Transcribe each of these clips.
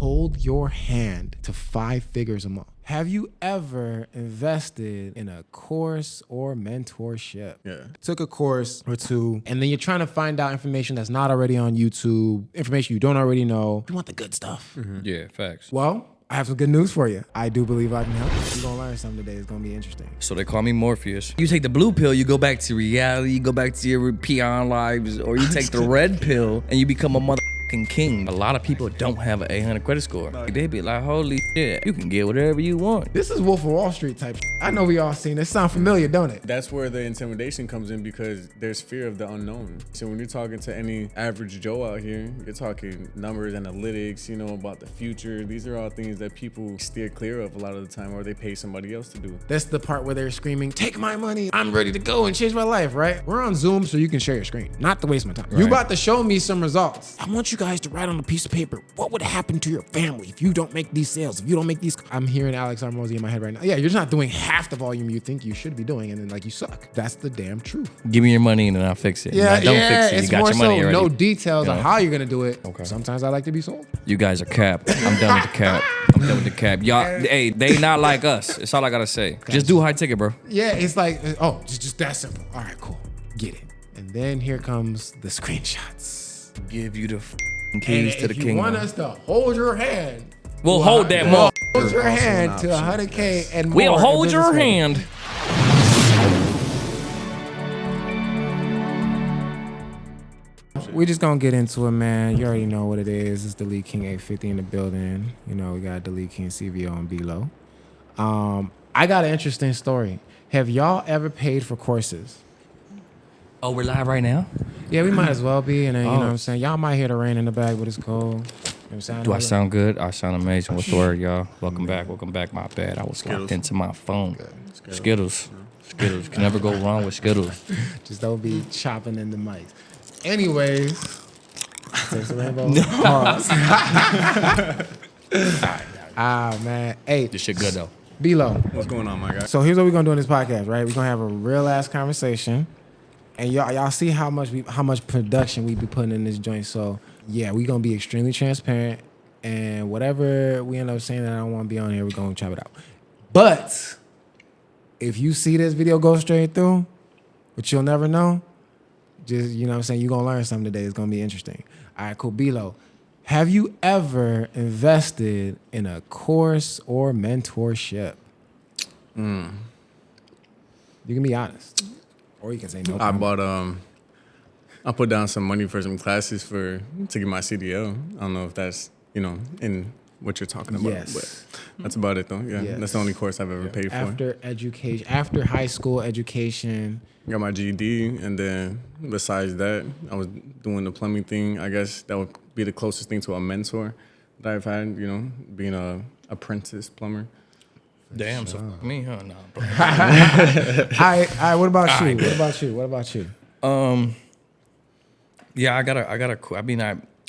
hold your hand to 5 figures a month. Have you ever invested in a course or mentorship? Yeah. Took a course or two, and then you're trying to find out information that's not already on YouTube, information you don't already know. You want the good stuff. Yeah, facts. Well, I have some good news for you. I do believe I can help you. You're going to learn something today. It's going to be interesting. So they call me Morpheus. You take the blue pill, you go back to reality, you go back to your peon lives, or you take the red pill and you become a motherfucking king. A lot of people don't have an 800 credit score. They be like, holy shit, you can get whatever you want. This is Wolf of Wall Street type shit. I know we all seen this. Sound familiar, don't it? That's where the intimidation comes in because there's fear of the unknown. So when you're talking to any average Joe out here, you're talking numbers, analytics, you know, about the future. These are all things that people steer clear of a lot of the time, or they pay somebody else to do. That's the part where they're screaming, take my money. I'm ready to go and change my life, right? We're on Zoom so you can share your screen, not to waste my time. Right. You about to show me some results. I want you guys to write on a piece of paper, what would happen to your family if you don't make these sales, if you don't make these. I'm hearing Alex Armosi in my head right now. Yeah, you're just not doing half the volume you think you should be doing, and then like you suck. That's the damn truth. Give me your money and then I'll fix it. Yeah, Don't fix it. It's You got more your money so already. no details on Yeah. how you're gonna do it. Okay. Sometimes I like to be sold. You guys are cap. I'm done with the cap. I'm done with the cap. Y'all, hey, they not like us. That's all I gotta say. Just do high ticket, bro. Yeah, it's like, oh, just that simple. All right, cool. Get it. And then here comes the screenshots. Give you the And keys to the if you kingdom. want us to hold your hand, We'll hold that we'll mug. hold your Also hand an to option, 100K and more. We'll in hold your business hand. We just gonna get into it, man. You already know what it is. It's the Lead King 850 in the building. You know, we got the Lead King CVO and B-Lo. I got an interesting story. Have y'all ever paid for courses? Oh, we're live right now? Yeah, we might as well be. And then, you know Oh. what I'm saying? Y'all might hear the rain in the back, but it's cold. You know what I'm saying? Do I sound good? I sound amazing. What's the word, y'all? Welcome back. Welcome back. My bad. I was locked into my phone. Skittles. Skittles. Can never go wrong with Skittles. Just don't be chopping in the mics. Anyways. Taste the rainbow. Pause. Ah, man. Hey, This shit good, though. B-Lo. What's going on, my guy? So here's what we're gonna do in this podcast, right? We're gonna have a real ass conversation, and y'all see how much production we be putting in this joint. So yeah, we gonna be extremely transparent, and whatever we end up saying that I don't want to be on here, we're gonna chop it out. But if you see this video go straight through, which you'll never know, just you know what I'm saying, you're gonna learn something today. It's gonna be interesting. All right, cool. B-Lo, have you ever invested in a course or mentorship? You can be honest, or you can say no. I bought I put down some money for some classes to get my CDL. I don't know if that's, you know, in what you're talking about. Yes. But that's about it though. Yeah. Yes. That's the only course I've ever paid for. After high school education. Got my GED, and then besides that, I was doing the plumbing thing. I guess that would be the closest thing to a mentor that I've had, you know, being a apprentice plumber. Damn, so fuck me, huh? Nah, bro. All right. What about you? What about you? Yeah,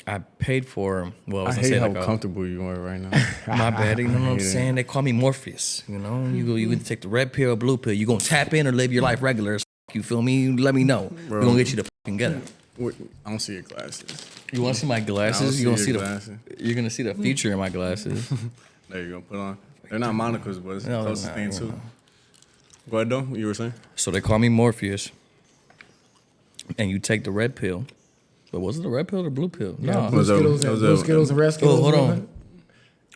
I paid for, well, I I was hate gonna say how like comfortable you are right now. my bad, you know what I'm hate it. saying? They call me Morpheus, you know? You either take the red pill or blue pill. You gonna tap in or live your life regular as fuck, you feel me? You let me know. We're gonna get you the fucking getter. I don't see your glasses. You wanna see my I don't glasses? see You gonna see your the, glasses. you're gonna see the feature in my glasses. There you go. Put on. They're not monocles, but it's the No, they're closest not, thing you too. know. Go ahead, though. What you were saying? So they call me Morpheus. And you take the red pill. But was it the red pill or the blue pill? No. Blue Was a- Skittles was and a- blue Skittles and red Skittles. hold on.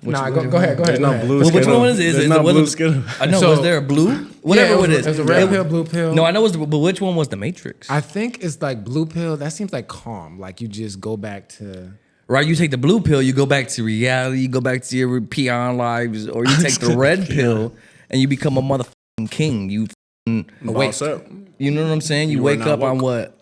Nah, go ahead. There's no blue Well, which Skittle. one is it? There's Is no it blue Skittle. I know, So- was there a blue? Whatever yeah, it is. It's a red pill, blue pill. No, I know but which one was the Matrix? I think it's like blue pill. That seems like calm. Like you just go back to. Right, you take the blue pill, you go back to reality, you go back to your peon lives, or you take the red pill and you become a motherfucking king. You awake. Boss up. You know what I'm saying? You You are wake not up on woke. what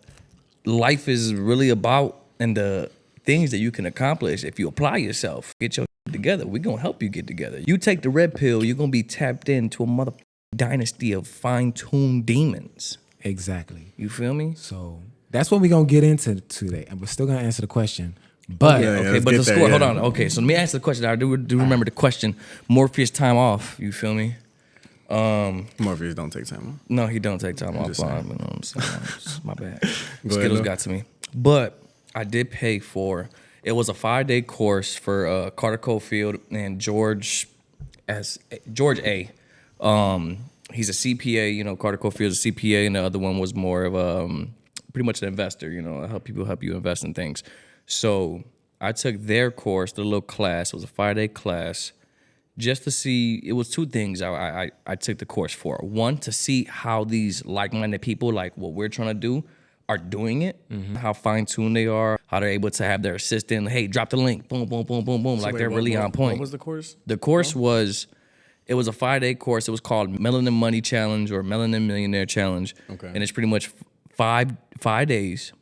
life is really about and the things that you can accomplish if you apply yourself. Get your shit together. We're gonna help you get together. You take the red pill, you're gonna be tapped into a motherfucking dynasty of fine-tuned demons. Exactly. You feel me? So that's what we're gonna get into today, and we're still gonna answer the question. But Yeah, Okay, let's but get the there, score, yeah. hold on. Okay, so let me ask the question. I do remember the question. Morpheus time off, you feel me? Morpheus don't take time. No, he don't take time off. just You saying. know what I'm saying? It's my bad. Go ahead, Skittles though. got to me. But I did pay for It was a 5-day course for Carter Cofield and George A. He's a CPA. You know, Carter Cofield's a CPA, and the other one was more of pretty much an investor. You know, help you invest in things. So I took their course, the little class. It was a 5-day class, just to see. It was two things I took the course for. One, to see how these like-minded people, like what we're trying to do, are doing it, how fine-tuned they are, how they're able to have their assistant, hey, drop the link, boom, boom, boom, boom, boom, so like they're really on point. What was the course? The course was, it was a 5-day course. It was called Melanin Money Challenge or Melanin Millionaire Challenge. Okay. And it's pretty much five days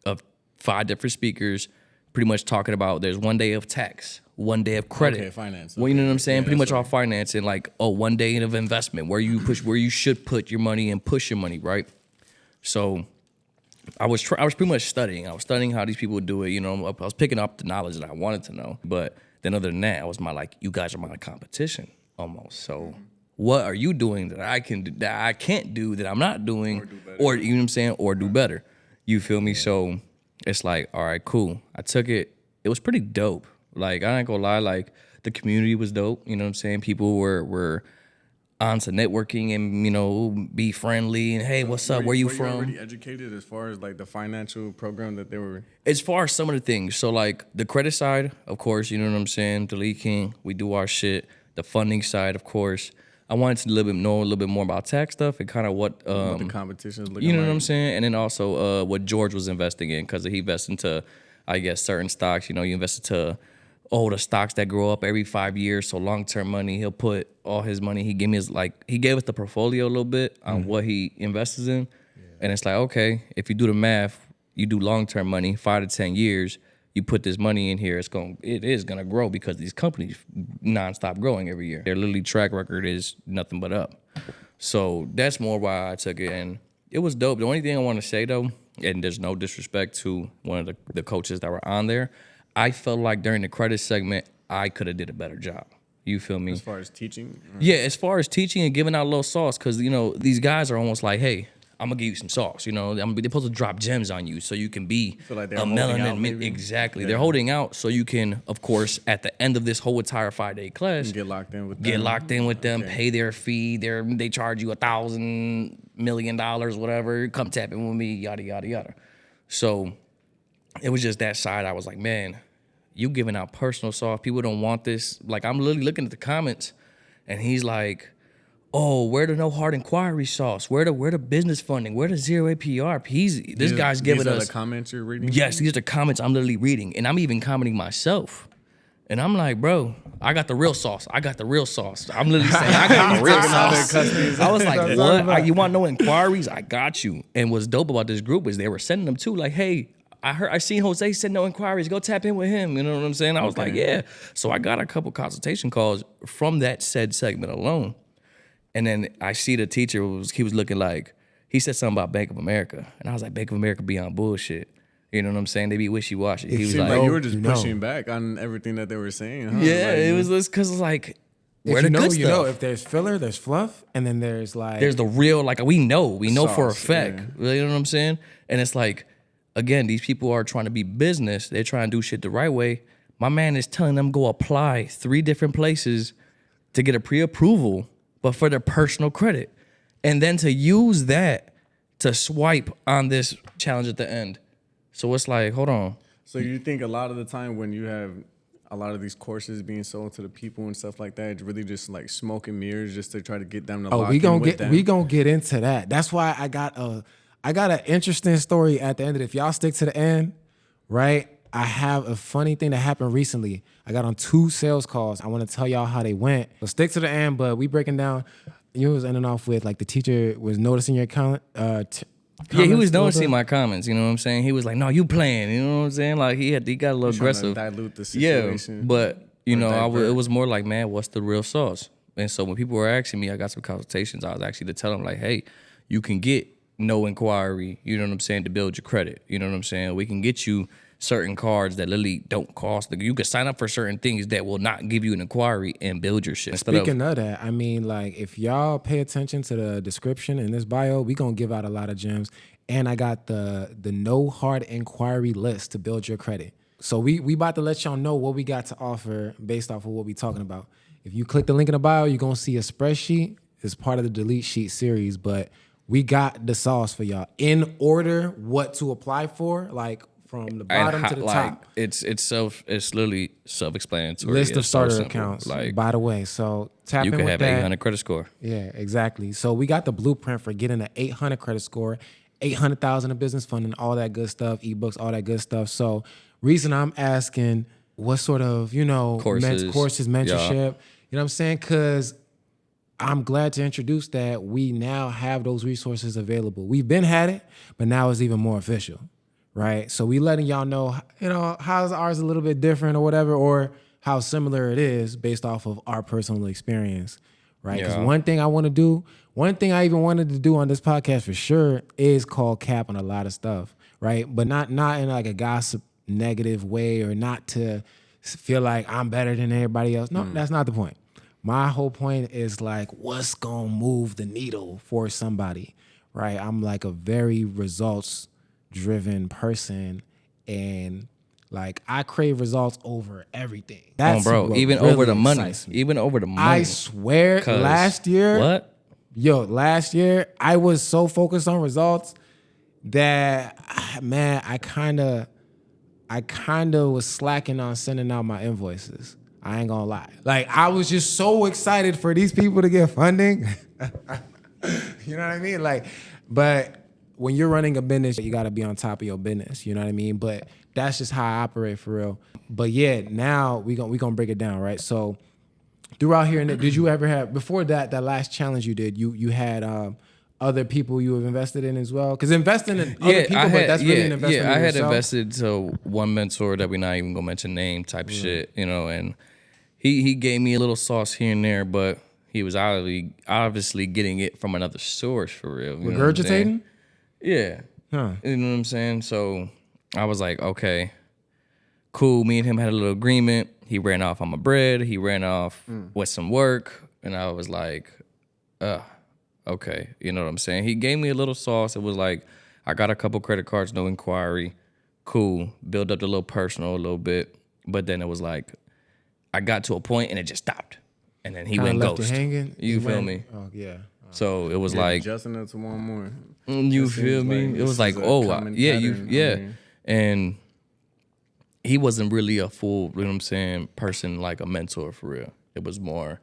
of 5 different speakers, pretty much talking about, there's 1 day of tax, 1 day of credit. Okay, finance. Well, you know what I'm saying? Yeah, pretty much all finance, and like, 1 day of investment, where you should put your money and push your money, right? So I was pretty much studying. I was studying how these people would do it. You know, I was picking up the knowledge that I wanted to know. But then other than that, I was you guys are my competition almost. So what are you doing that I can't do, that I'm not doing, or you know what I'm saying, or do better? You feel me? So it's like, all right, cool. I took it. It was pretty dope. Like, I ain't gonna lie, like, the community was dope. You know what I'm saying? People were onto networking and, you know, be friendly and, hey, what's up? Where you from? Were you already educated as far as like the financial program that they were? As far as some of the things. So like the credit side, of course, you know what I'm saying? The Lead King, we do our shit. The funding side, of course. I wanted to know a little bit more about tax stuff and kind of what the competition is looking like. You know what I'm saying? And then also what George was investing in, because he invested into, I guess, certain stocks. You know, you invested to the stocks that grow up every 5 years, so long-term money. He'll put all his money. He gave us the portfolio a little bit on what he invests in, and it's like, okay, if you do the math, you do long-term money, 5 to 10 years, you put this money in here, it is gonna grow, because these companies nonstop growing every year. Their literally track record is nothing but up. So that's more why I took it, and it was dope. The only thing I want to say though, and there's no disrespect to one of the coaches that were on there, I felt like during the credit segment, I could have did a better job. You feel me? As far as teaching? Yeah, as far as teaching and giving out a little sauce, because, you know, these guys are almost like, hey, I'm going to give you some sauce. You know, they're supposed to drop gems on you so you can be like a melanin. Exactly. Yeah. They're holding out so you can, of course, at the end of this whole entire 5-day class, get locked in with them. Pay their fee. They charge you $1,000 million, whatever. Come tap in with me, yada, yada, yada. So it was just that side. I was like, man, you giving out personal sauce. People don't want this. Like, I'm literally looking at the comments, and he's like, oh, where the no hard inquiry sauce? Where the business funding? Where the zero APR? This guy's giving us. These are the comments you're reading? Yes, these are the comments I'm literally reading, and I'm even commenting myself. And I'm like, bro, I got the real sauce. I'm literally saying, I got the real sauce. I was like, what? You want no inquiries? I got you. And what's dope about this group is they were sending them too. Like, hey, I seen Jose send no inquiries. Go tap in with him. You know what I'm saying? I was like, yeah. So I got a couple consultation calls from that said segment alone. And then I see the teacher he was looking like, he said something about Bank of America. And I was like, Bank of America be on bullshit. You know what I'm saying? They be wishy-washy. He was like, you were just pushing back on everything that they were saying, huh? Yeah, like, it was just because it's like, where the good stuff? You know, if there's filler, there's fluff, and then there's the real, like, we know sauce, for a fact. Yeah. You know what I'm saying? And it's like, again, these people are trying to be business. They're trying to do shit the right way. My man is telling them go apply 3 different places to get a pre-approval, but for their personal credit. And then to use that to swipe on this challenge at the end. So it's like, hold on. So you think a lot of the time when you have a lot of these courses being sold to the people and stuff like that, it's really just like smoke and mirrors just to try to get them to lock in with them? We gonna get into that. That's why I got an interesting story at the end of it. If y'all stick to the end, right? I have a funny thing that happened recently. I got on 2 sales calls. I want to tell y'all how they went. So stick to the end, but we breaking down. You was ending off with like the teacher was noticing your comment. Yeah, he was noticing my comments. You know what I'm saying? He was like, "No, you playing." You know what I'm saying? Like he got a little aggressive. Trying to dilute the situation. Yeah, but you know, it was more like, man, what's the real sauce? And so when people were asking me, I got some consultations. I was actually to tell them like, hey, you can get no inquiry. You know what I'm saying? To build your credit. You know what I'm saying? We can get you certain cards that literally don't cost. You can sign up for certain things that will not give you an inquiry and build your shit. Speaking of that, I mean, like, if y'all pay attention to the description in this bio, we gonna give out a lot of gems. And I got the no hard inquiry list to build your credit. So we about to let y'all know what we got to offer based off of what we talking about. If you click the link in the bio, you're gonna see a spreadsheet. It's part of the Delete Sheet series, but we got the sauce for y'all in order what to apply for, like from the bottom to the top. It's literally self-explanatory. List of It's so starter simple. accounts. Like By the way, so tap you in could with have that. 800 credit score. Yeah, exactly. So we got the blueprint for getting an 800 credit score, 800,000 in business funding, all that good stuff, ebooks, all that good stuff. So reason I'm asking what sort of, courses, mentorship, you know what I'm saying? Because I'm glad to introduce that we now have those resources available. We've been had it, but now it's even more official, right? So we letting y'all know, how's ours a little bit different or whatever, or how similar it is based off of our personal experience, right? Because one thing I even wanted to do on this podcast for sure is call cap on a lot of stuff, right? But not in like a gossip negative way or not to feel like I'm better than everybody else. No, that's not the point. My whole point is like, what's gonna move the needle for somebody, right? I'm like a very results driven person, and like I crave results over everything. That's what even really over the money. excites me. Even over the money. I swear, last year, last year I was so focused on results that, man, I kind of was slacking on sending out my invoices. I ain't gonna lie. Like, I was just so excited for these people to get funding. You know what I mean? Like, but when you're running a business, you gotta be on top of your business. You know what I mean? But that's just how I operate for real. But yeah, now we gonna break it down, right? So throughout here, did you ever have, before that last challenge you did, you had other people you have invested in as well? Because investing in other people, but that's really an investment in I had yourself. invested to one mentor that we're not even gonna mention name type shit, and he gave me a little sauce here and there, but he was obviously getting it from another source for real. You know what I'm saying? Regurgitating? Yeah. Huh. You know what I'm saying? So I was like, okay, cool. Me and him had a little agreement. He ran off on my bread. He ran off with some work. And I was like, okay. You know what I'm saying? He gave me a little sauce. It was like, I got a couple credit cards, no inquiry. Cool. Build up the little personal a little bit. But then it was like, I got to a point and it just stopped. And then he Kinda went left ghost. you hanging. You feel me? Oh yeah. So it was like, adjusting it to one more. you feel me? Like it was this like, is a common pattern. And he wasn't really a full, you know what I'm saying, person like a mentor for real. It was more,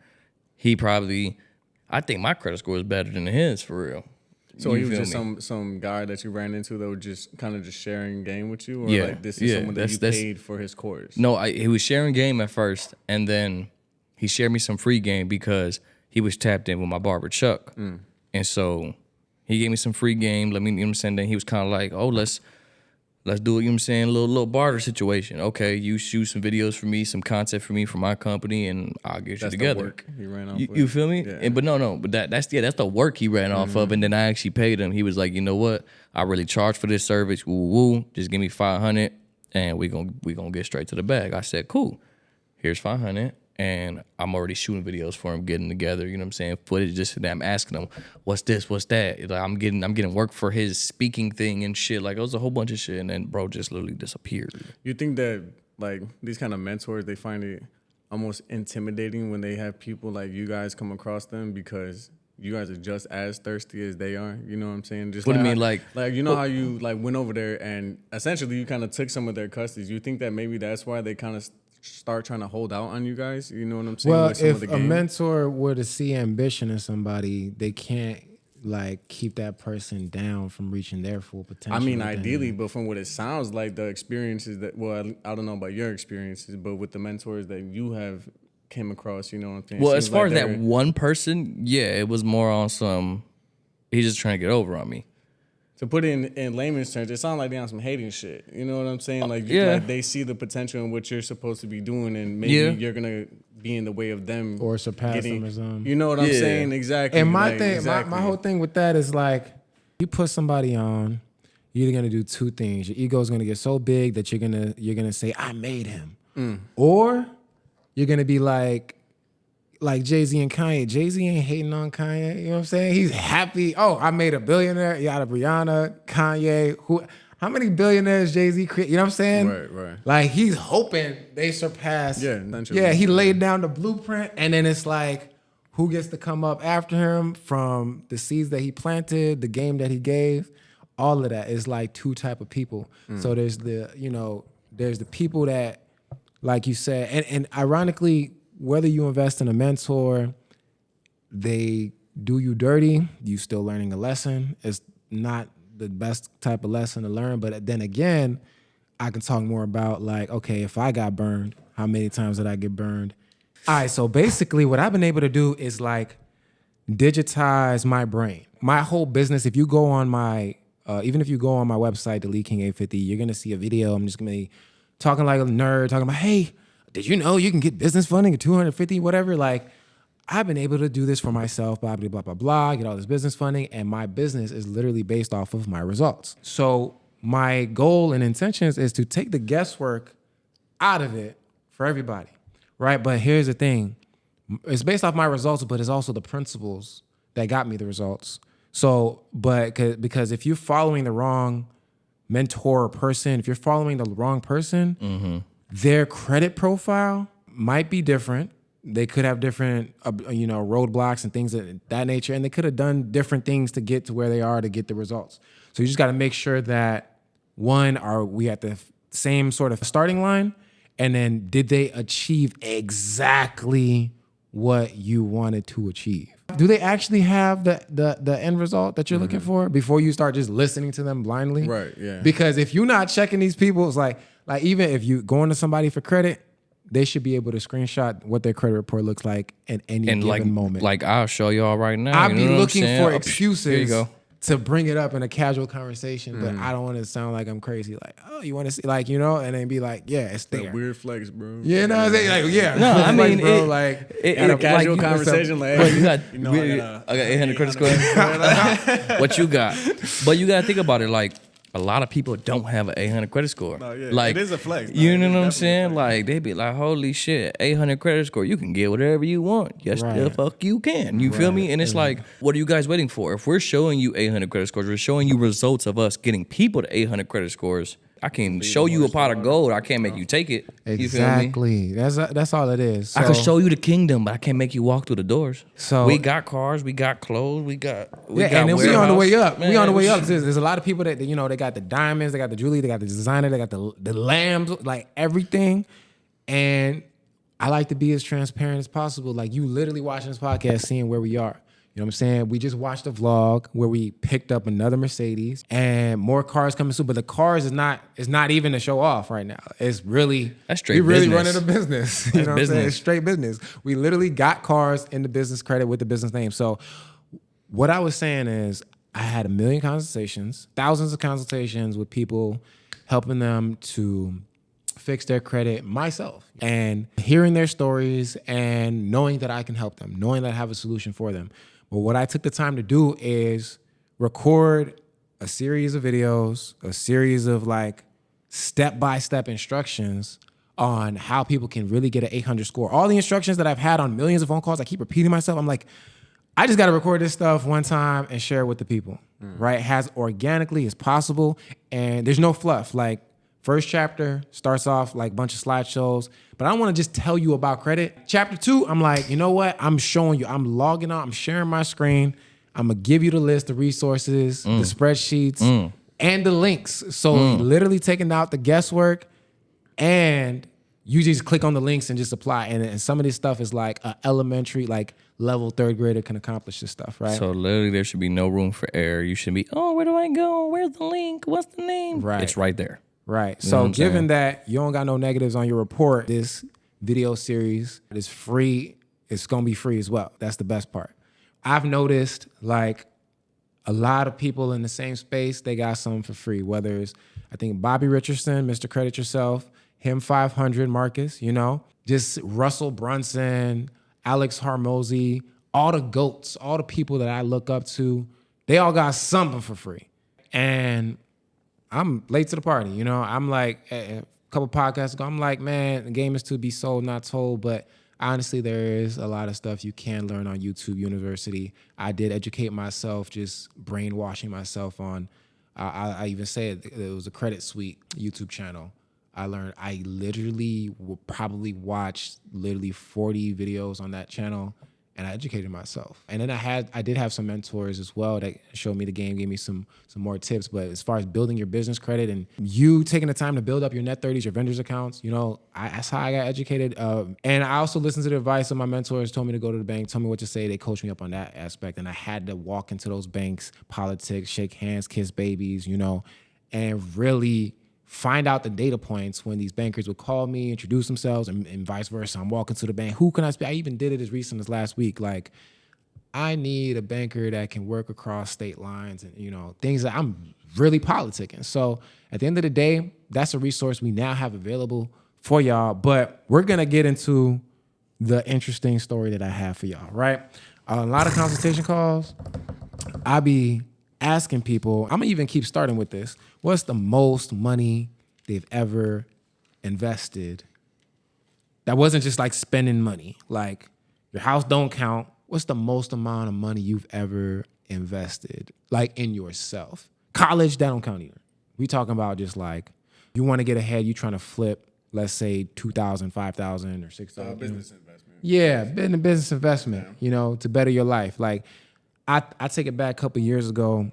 I think my credit score is better than his for real. So he was feel just me? some guy that you ran into that was just kind of just sharing game with you, or Yeah, like this is yeah, someone that you paid for his course. No, he was sharing game at first, and then he shared me some free game because he was tapped in with my barber Chuck. And so he gave me some free game, let me, you know what I'm saying? Then he was kind of like, oh, let's do it, you know what I'm saying, a little barter situation. Okay, you shoot some videos for me, some content for me for my company, and I'll get you together. The work he ran off You feel me? Yeah. And, but that's the work he ran off of, and then I actually paid him. He was like, you know what? I really charge for this service. Woo, just give me $500, and we gonna get straight to the bag. I said, cool. Here's $500, and I'm already shooting videos for him, getting together. You know what I'm saying? Footage, just that I'm asking him, what's this? What's that? Like, I'm getting work for his speaking thing and shit. Like, it was a whole bunch of shit, and then bro just literally disappeared. You think that like these kind of mentors, they find it almost intimidating when they have people like you guys come across them because you guys are just as thirsty as they are? You know what I'm saying? Just What do you like mean, like you know how you like went over there and essentially you kind of took some of their custodies. You think that maybe that's why they kind of start trying to hold out on you guys? You know what I'm saying? Well, with some of if the a game? mentor were to see ambition in somebody, they can't like keep that person down from reaching their full potential. I mean, within ideally, them. but from what it sounds like, the experiences that, well, I don't know about your experiences, but with the mentors that you have came across, you know what I'm saying? Well, It as seems far like as that one person, yeah, it was more on some, he's just trying to get over on me. to put it in layman's terms, it sounds like they on some hating shit. You know what I'm saying? Like, yeah. like they see the potential in what you're supposed to be doing, and maybe Yeah. you're gonna be in the way of them Or surpass getting, them or something. You know what I'm Yeah. saying? Exactly. And my like, thing, exactly. my whole thing with that is like, you put somebody on, you're either gonna do two things. Your ego is gonna get so big that you're gonna say, "I made him," or you're gonna be like Jay-Z and Kanye. Jay-Z ain't hating on Kanye. You know what I'm saying? He's happy. Oh, I made a billionaire. Yada Brianna, Kanye. Who how many billionaires Jay-Z create? You know what I'm saying? Right. Like he's hoping they surpass. Yeah, essentially. Yeah, he laid down the blueprint, and then it's like, who gets to come up after him from the seeds that he planted, the game that he gave, all of that is like two type of people. So there's there's the people that, like you said, and ironically, whether you invest in a mentor, they do you dirty, you still learning a lesson. It's not the best type of lesson to learn, but then again, I can talk more about like, okay, if I got burned, how many times did I get burned? All right, so basically what I've been able to do is like digitize my brain. My whole business, if you go on my, even if you go on my website, Delete King 850, you're gonna see a video. I'm just gonna be talking like a nerd, talking about, hey, did you know you can get business funding at 250, whatever? Like, I've been able to do this for myself, blah, blah, blah, blah, blah, get all this business funding, and my business is literally based off of my results. So my goal and intentions is to take the guesswork out of it for everybody, right? But here's the thing. It's based off my results, but it's also the principles that got me the results. So, because if you're following the wrong mentor or person, if you're following the wrong person, their credit profile might be different. They could have different, roadblocks and things of that nature, and they could have done different things to get to where they are to get the results. So you just got to make sure that, one, are we at the same sort of starting line, and then did they achieve exactly what you wanted to achieve? Do they actually have the end result that you're looking for before you start just listening to them blindly? Right, yeah. Because if you're not checking these people, it's like even if you going to somebody for credit, they should be able to screenshot what their credit report looks like at any given moment. Like I'll show y'all right now. I'll be looking for Here you excuses go. to bring it up in a casual conversation, but I don't want to sound like I'm crazy. Like, oh, you want to see, and then be like, yeah, it's there. That weird flex, bro. You know what I'm saying? Like, yeah. No, I mean, bro, In a casual conversation, like, Bro, you got, I got I got 800 credit score. What you got? But you got to think about it. Like, a lot of people don't have an 800 credit score. No, yeah, like, it is a flex. No, You it know is what I'm definitely a saying? flex. Like, they be like, holy shit, 800 credit score. You can get whatever you want. Yes, the Right. fuck you can. You feel me? And it's like, what are you guys waiting for? If we're showing you 800 credit scores, we're showing you results of us getting people to 800 credit scores. I can show you a pot of gold. I can't make you take it. You feel me? Exactly. That's all it is. I can So- show you the kingdom, but I can't make you walk through the doors. So- we got cars, we got clothes, we got and then we on the way up. Man, we on the way up. There's a lot of people that they got the diamonds, they got the jewelry, they got the designer, they got the lambs, like everything. And I like to be as transparent as possible. Like you literally watching this podcast, seeing where we are. You know what I'm saying? We just watched a vlog where we picked up another Mercedes and more cars coming soon. But the cars is not even to show off right now. It's really That's straight we really business. running a business. You know what I'm saying? business. It's straight business. We literally got cars in the business credit with the business name. So what I was saying is I had 1 million consultations, thousands of consultations with people, helping them to fix their credit myself, and hearing their stories and knowing that I can help them, knowing that I have a solution for them. But what I took the time to do is record a series of videos, a series of like step-by-step instructions on how people can really get an 800 score. All the instructions that I've had on millions of phone calls, I keep repeating myself. I'm like, I just got to record this stuff one time and share it with the people, right? As organically as possible. And there's no fluff. Like, first chapter starts off like a bunch of slideshows, but I don't want to just tell you about credit. Chapter 2, I'm like, you know what? I'm showing you, I'm logging on, I'm sharing my screen. I'm going to give you the list, the resources, the spreadsheets, and the links. So literally taking out the guesswork, and you just click on the links and just apply. And some of this stuff is like elementary, like level 3rd grader can accomplish this stuff, right? So literally there should be no room for error. You should be, oh, where do I go? Where's the link? What's the name? Right. It's right there. Right. know So what I'm given saying? that you don't got no negatives on your report, this video series is free. It's going to be free as well. That's the best part. I've noticed like a lot of people in the same space, they got some for free, whether it's, I think Bobby Richardson, Mr. Credit Yourself, him 500, Marcus, just Russell Brunson, Alex Hormozy, all the GOATs, all the people that I look up to, they all got something for free. And I'm late to the party, I'm like, a couple podcasts ago, I'm like, man, the game is to be sold, not told. But honestly, there is a lot of stuff you can learn on YouTube University. I did educate myself, just brainwashing myself on I even said it was a Credit Suite YouTube channel. I literally will probably watch literally 40 videos on that channel, and I educated myself. And then I did have some mentors as well that showed me the game, gave me some more tips. But as far as building your business credit and you taking the time to build up your net 30s, your vendors accounts, that's how I got educated. And I also listened to the advice of my mentors, told me to go to the bank, told me what to say. They coached me up on that aspect. And I had to walk into those banks, politics, shake hands, kiss babies, and really find out the data points when these bankers would call me, introduce themselves, and vice versa. I'm walking to the bank. Who can I speak? I even did it as recent as last week. Like, I need a banker that can work across state lines and, things that I'm really politicking. So at the end of the day, that's a resource we now have available for y'all. But we're going to get into the interesting story that I have for y'all, right? A lot of consultation calls, I be asking people, I'm gonna even keep starting with this. What's the most money they've ever invested that wasn't just like spending money? Like, your house don't count. What's the most amount of money you've ever invested, like in yourself? College, that don't count either. We talking about just like, you want to get ahead, you trying to flip, let's say 2,000, 5,000 or 6,000. Business investment. Yeah, business investment, to better your life. Like, I take it back a couple years ago.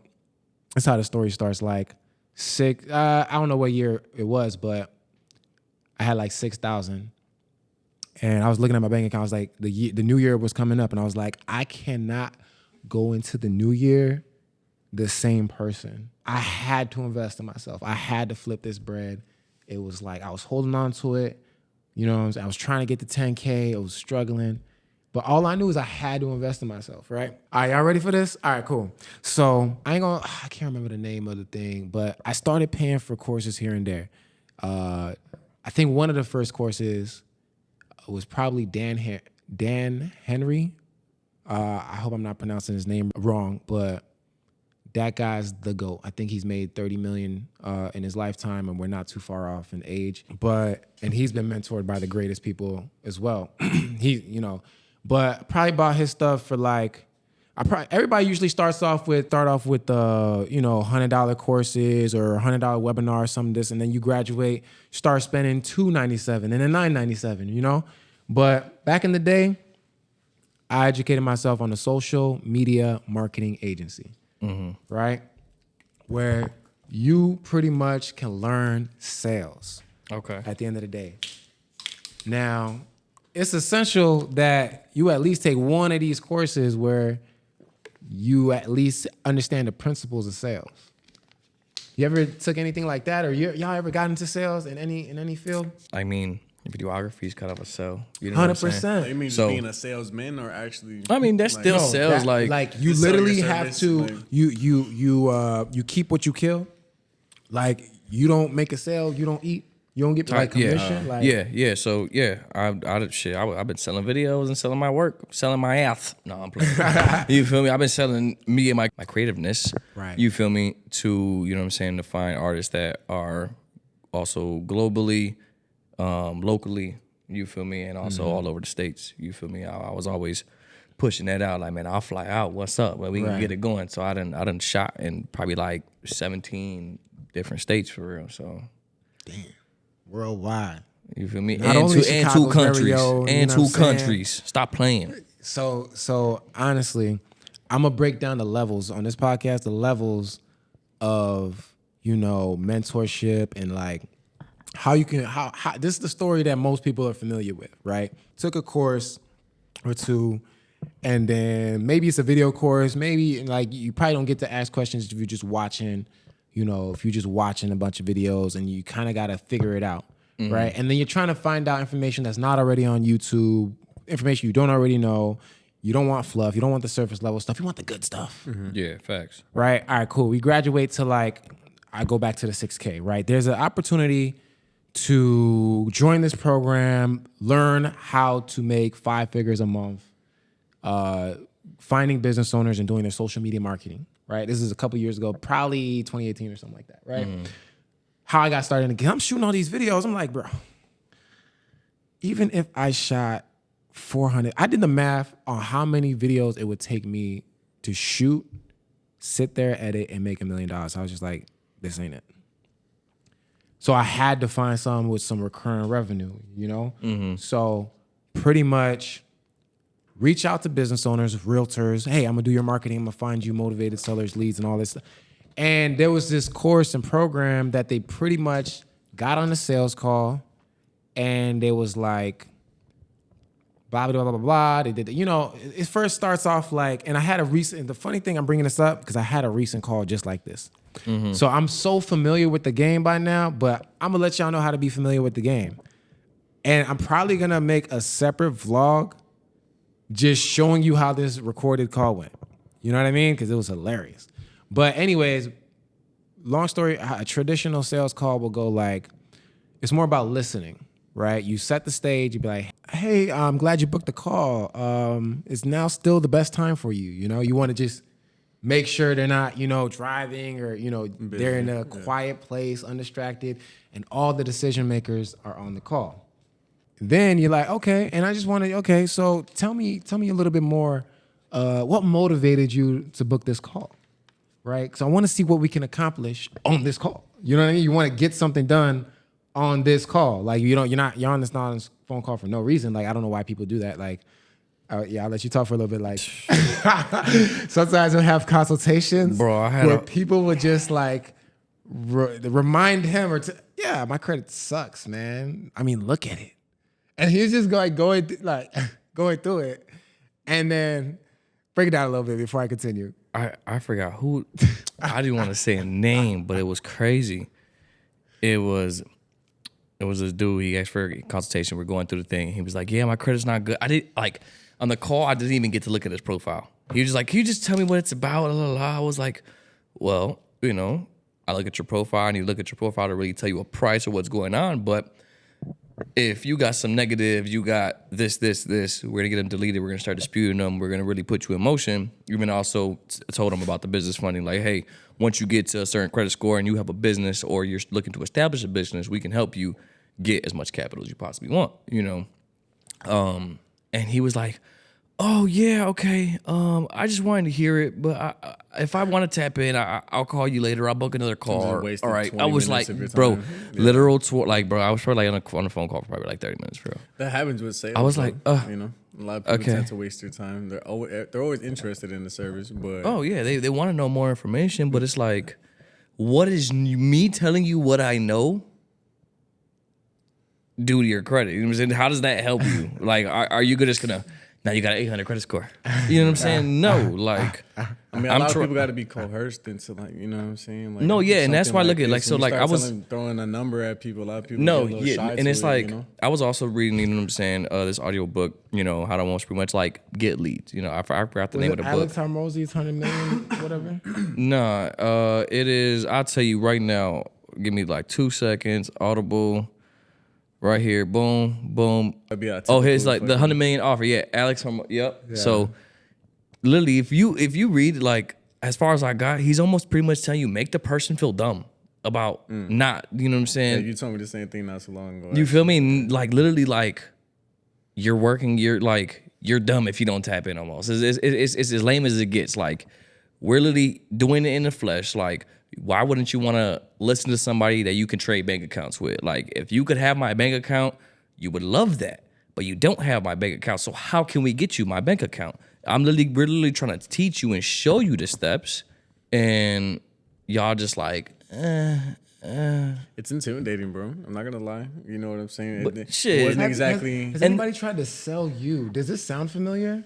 That's how the story starts. Like I don't know what year it was, but I had like 6,000, and I was looking at my bank account. I was like, the new year was coming up, and I was like, I cannot go into the new year the same person. I had to invest in myself. I had to flip this bread. It was like I was holding on to it. You know what I'm saying? I was trying to get to 10K. I was struggling. But all I knew is I had to invest in myself, right? All right, y'all ready for this? All right, cool. So I can't remember the name of the thing, but I started paying for courses here and there. I think one of the first courses was probably Dan Henry. I hope I'm not pronouncing his name wrong, but that guy's the GOAT. I think he's made 30 million in his lifetime, and we're not too far off in age. And he's been mentored by the greatest people as well. But probably bought his stuff for like, everybody usually start off with $100 courses or $100 webinar or something this, and then you graduate, start spending $297 and then $997, But back in the day, I educated myself on a social media marketing agency, right? Where you pretty much can learn sales. Okay. At the end of the day. Now, it's essential that you at least take one of these courses where you at least understand the principles of sales. You ever took anything like that, or y'all ever got into sales in any field? I mean, videography is kind of a sell. You know 100%. You mean So- being a salesman or actually? I mean, that's still sales. Like you You sell your literally have service, to like- you keep what you kill. Like, you don't make a sale, you don't eat. You don't get like commission. So I've been selling videos and selling my work, selling my ass. No, I'm playing. You feel me? I've been selling me and my creativeness. Right. You feel me? To to find artists that are also globally, locally. You feel me? And also all over the states. You feel me? I was always pushing that out. Like, man, I'll fly out. What's up? Well, we can get it going. So I done shot in probably like 17 different states for real. So. Damn. Worldwide. You feel me? Not And only two countries. Stereo, And you know two what I'm saying? countries. Stop playing. So honestly, I'm gonna break down the levels on this podcast, the levels of, mentorship and like how you can how this is the story that most people are familiar with, right? Took a course or two, and then maybe it's a video course, maybe like you probably don't get to ask questions if you're just watching. If you're just watching a bunch of videos and you kind of got to figure it out, right? And then you're trying to find out information that's not already on YouTube, information you don't already know. You don't want fluff. You don't want the surface level stuff. You want the good stuff, Yeah, facts. right? All right, cool. We graduate to I go back to the 6K, right? There's an opportunity to join this program, learn how to make 5 figures a month, finding business owners and doing their social media marketing. Right, this is a couple years ago, probably 2018 or something like that, right? How I got started again, I'm shooting all these videos. I'm like, bro, even if I shot 400, I did the math on how many videos it would take me to shoot, sit there, edit, and make $1 million. I was just like, this ain't it. So I had to find something with some recurring revenue, you know? So pretty much reach out to business owners, realtors. Hey, I'm gonna do your marketing. I'm gonna find you motivated sellers, leads, and all this stuff. And there was this course and program that they pretty much got on a sales call, and they was like, blah, blah, blah, blah, blah. They did, it first starts off like, and I had the funny thing, I'm bringing this up because I had a recent call just like this. So I'm so familiar with the game by now, but I'm gonna let y'all know how to be familiar with the game. And I'm probably gonna make a separate vlog just showing you how this recorded call went. You know what I mean? Because it was hilarious. But anyways, long story, a traditional sales call will go like, it's more about listening, right? You set the stage, you be like, hey, I'm glad you booked the call. Is now still the best time for you? You know, you want to just make sure they're not, driving or, they're in a quiet place, undistracted, and all the decision makers are on the call. Then you're like, okay, and I just want to, okay, so tell me a little bit more. What motivated you to book this call, right? Because I want to see what we can accomplish on this call. You know what I mean? You want to get something done on this call. Like, you're on this phone call for no reason. Like, I don't know why people do that. Like, I'll let you talk for a little bit. Like, sometimes we'll have consultations where people would just like remind him my credit sucks, man. I mean, look at it. And he's just going through it. And then break it down a little bit before I continue. I forgot who, I didn't want to say a name, but it was crazy. It was this dude, he asked for a consultation. We're going through the thing. He was like, yeah, my credit's not good. On the call, I didn't even get to look at his profile. He was just like, can you just tell me what it's about? I was like, well, I look at your profile and you look at your profile to really tell you a price or what's going on. But if you got some negatives, you got this, we're going to get them deleted. We're going to start disputing them. We're going to really put you in motion. Even also told him about the business funding. Like, hey, once you get to a certain credit score and you have a business or you're looking to establish a business, we can help you get as much capital as you possibly want, And he was like, oh, yeah, okay. I just wanted to hear it, but if I want to tap in, I'll call you later. I'll book another call. All right. I was like, bro, literal, bro, I was probably like on the phone call for probably like 30 minutes, bro. That happens with sales. I was like, a lot of people tend to waste their time. They're always interested in the service, but oh yeah, they want to know more information, but it's like, what is me telling you what I know do to your credit? You know what I'm saying? How does that help you? Like, are you just gonna? Now you got an 800 credit score. You know what I'm saying? No, like, I mean, a lot of people got to be coerced into, like, you know what I'm saying? Like, no, yeah, and that's why I look at, like, this. so, like, I was throwing a number at people. A lot of people no, get a little yeah, shy and to it's it, like, I was also reading, you know what I'm saying, this audio book, how to almost pretty much like get leads. I forgot the name of the book. Alex Hormozy's 100 million, whatever. Nah, it is. I'll tell you right now. Give me like 2 seconds. Audible. Right here, boom, boom. Oh, here's like the 100 million offer. Yeah, Alex. Yep. Yeah. So, literally, if you read, like, as far as I got, he's almost pretty much telling you make the person feel dumb about not. You know what I'm saying? Yeah, you told me the same thing not so long ago. You feel me? Like, literally, like, you're working. You're dumb if you don't tap in. Almost. It's as lame as it gets. Like, we're literally doing it in the flesh. Like, why wouldn't you want to listen to somebody that you can trade bank accounts with? Like, if you could have my bank account, you would love that. But you don't have my bank account, so how can we get you my bank account? We're literally trying to teach you and show you the steps, and y'all just like, It's intimidating, bro. I'm not gonna lie. You know what I'm saying? But shit. It wasn't exactly. Has anybody tried to sell you? Does this sound familiar?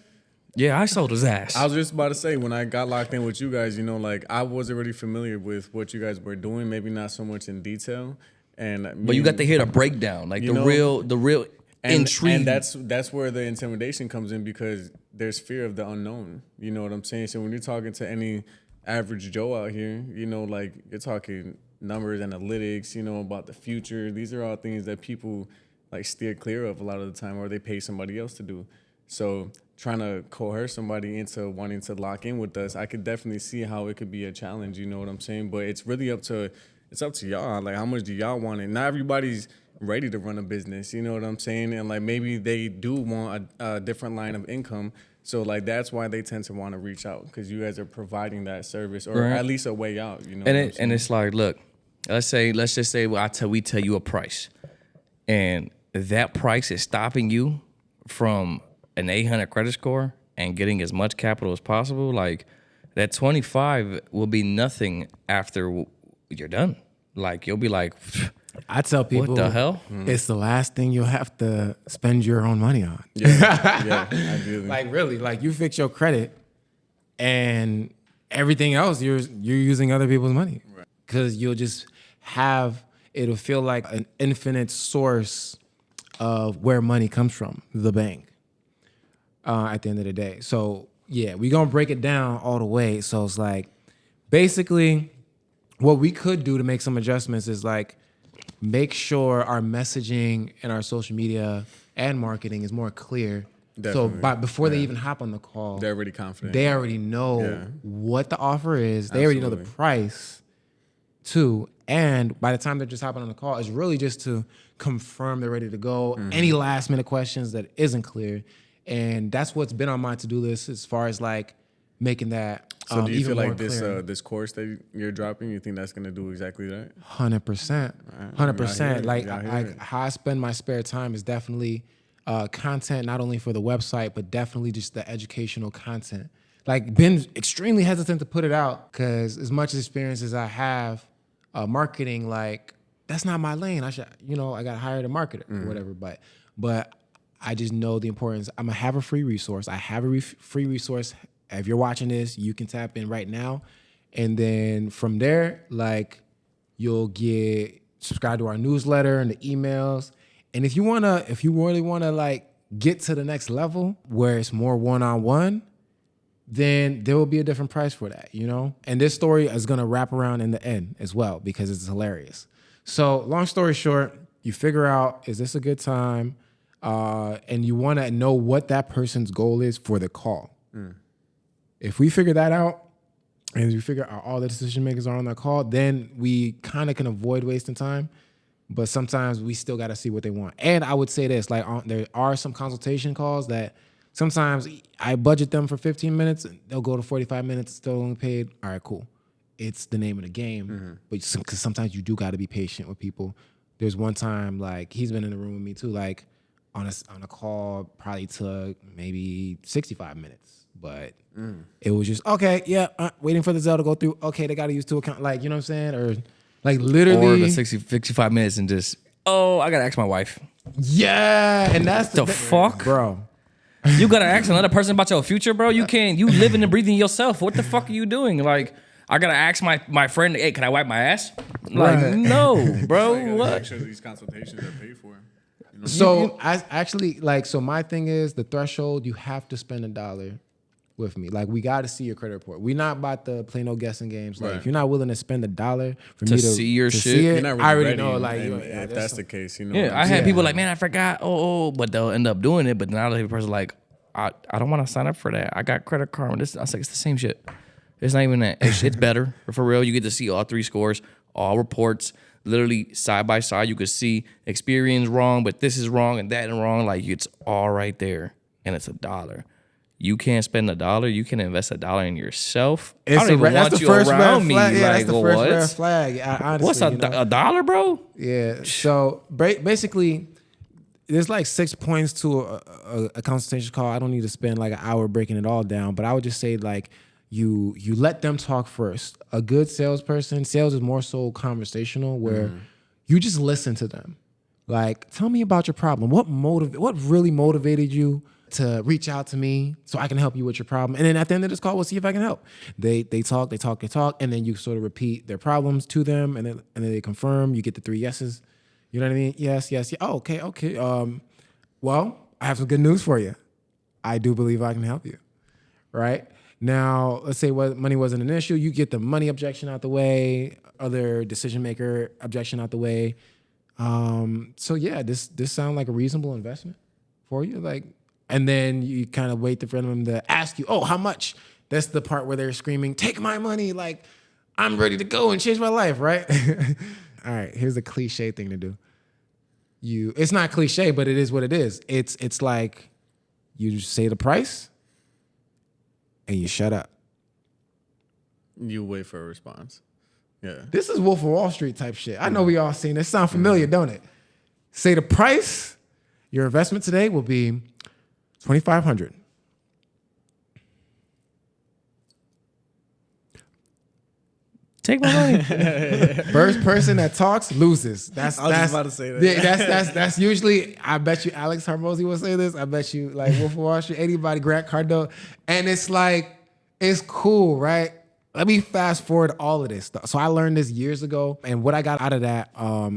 Yeah, I sold his ass. I was just about to say, when I got locked in with you guys, like, I was already familiar with what you guys were doing, maybe not so much in detail. But you got to hear the breakdown, like the real intrigue. And that's where the intimidation comes in, because there's fear of the unknown. You know what I'm saying? So when you're talking to any average Joe out here, like, you're talking numbers, analytics, about the future. These are all things that people, like, steer clear of a lot of the time, or they pay somebody else to do. So trying to coerce somebody into wanting to lock in with us, I could definitely see how it could be a challenge. You know what I'm saying? But it's really up to y'all. Like, how much do y'all want it? Not everybody's ready to run a business. You know what I'm saying? And, like, maybe they do want a different line of income. So, like, that's why they tend to want to reach out, because you guys are providing that service, or at least a way out. You know, and it's like, look, let's just say we tell you a price, and that price is stopping you from an 800 credit score and getting as much capital as possible. Like that 25 will be nothing after you're done. Like you'll be like, I tell people, what the hell? it's the last thing you'll have to spend your own money on. Yeah, ideally. Like really, like you fix your credit, and everything else you're using other people's money, because you'll just have, it'll feel like an infinite source of where money comes from, the bank. At the end of the day, so yeah, we're gonna break it down all the way. So it's like basically what we could do to make some adjustments is like make sure our messaging and our social media and marketing is more clear. Definitely. So before they even hop on the call, They're already confident. they already know what the offer is. They already know the price too. And by the time they're just hopping on the call, it's really just to confirm they're ready to go. Any last minute questions that isn't clear. And that's what's been on my to-do list as far as like making that So do you even feel more like clear. this course that you're dropping, you think that's gonna do exactly that? 100%. Y'all 100%. hear it. Like Y'all hear it. how I spend my spare time is definitely content, not only for the website, but definitely just the educational content. Like been extremely hesitant to put it out because as much experience as I have marketing, like that's not my lane. I got hired a marketer or whatever. But I just know the importance. I'm gonna have a free resource. I have a free resource. If you're watching this, you can tap in right now. And then from there, like you'll get subscribed to our newsletter and the emails. And if you really wanna like get to the next level where it's more one-on-one, then there will be a different price for that, you know? And this story is gonna wrap around in the end as well because it's hilarious. So long story short, you figure out, is this a good time? And you wanna know what that person's goal is for the call. If we figure that out, and we figure out all the decision makers are on that call, then we kind of can avoid wasting time. But sometimes we still got to see what they want. And I would say this, like there are some consultation calls that sometimes I budget them for 15 minutes, and they'll go to 45 minutes, still only paid. All right, cool. It's the name of the game. But because sometimes you do got to be patient with people. There's one time, like he's been in the room with me too, like on a call probably took maybe 65 minutes. But it was just, okay, yeah, waiting for the Zelle to go through. Okay, they got to use 2 accounts. Like, you know what I'm saying? Or like literally. Or the 65 minutes and just, I got to ask my wife. Yeah, and that's The fuck? Bro. You got to ask another person about your future, bro? You living and breathing yourself. What the fuck are you doing? Like, I got to ask my friend, hey, can I wipe my ass? Like, Right. no, bro, Make what? sure these consultations are paid for. You know? So I actually, like, so my thing is the threshold, you have to spend $1 with me. Like, we got to see your credit report. We not about to play no guessing games. Like, if you're not willing to spend $1 for me to see your shit, see it, You're not really I already ready, know. Like, and yeah, if that's the case, you know. Yeah, I had people like, man, I forgot. But they'll end up doing it. But now the person like, I don't want to sign up for that. I got Credit Karma. I was like, it's the same shit. It's not even that. It's better for real. You get to see all 3 scores, all reports, literally side by side. You could see Experian's wrong, but this is wrong and that and wrong. Like it's all right there, and it's $1. You can't spend $1. You can invest $1 in yourself. I don't even want you around me. Flag. Yeah, like, that's the first red what? flag. Honestly, What's $1, bro? Yeah. So basically, there's like 6 points to a consultation call. I don't need to spend like an hour breaking it all down, but I would just say like you let them talk first. A good salesperson, sales is more so conversational where you just listen to them. Like, tell me about your problem. What really motivated you to reach out to me so I can help you with your problem? And then at the end of this call, we'll see if I can help. They talk, and then you sort of repeat their problems to them, and then they confirm. You get the 3 yeses. You know what I mean? Yes. Oh, okay. Well, I have some good news for you. I do believe I can help you. Right? Now, let's say money wasn't an issue. You get the money objection out the way, other decision maker objection out the way. So yeah, this sounds like a reasonable investment for you. Like, and then you kind of wait for them to ask you, oh, how much? That's the part where they're screaming, take my money. Like, I'm ready to go and change my life, right? All right, here's a cliche thing to do. It's not cliche, but it is what it is. It's like you just say the price and you shut up. You wait for a response. Yeah. This is Wolf of Wall Street type shit. I know we all seen this. Sound familiar, don't it? Say the price, your investment today will be $2,500. Take my money. First person that talks loses. I was just about to say that. Yeah, that's usually. I bet you Alex Hormozy will say this. I bet you like Wolf of Wall Street, anybody, Grant Cardone, and it's like it's cool, right? Let me fast forward all of this stuff. So I learned this years ago, and what I got out of that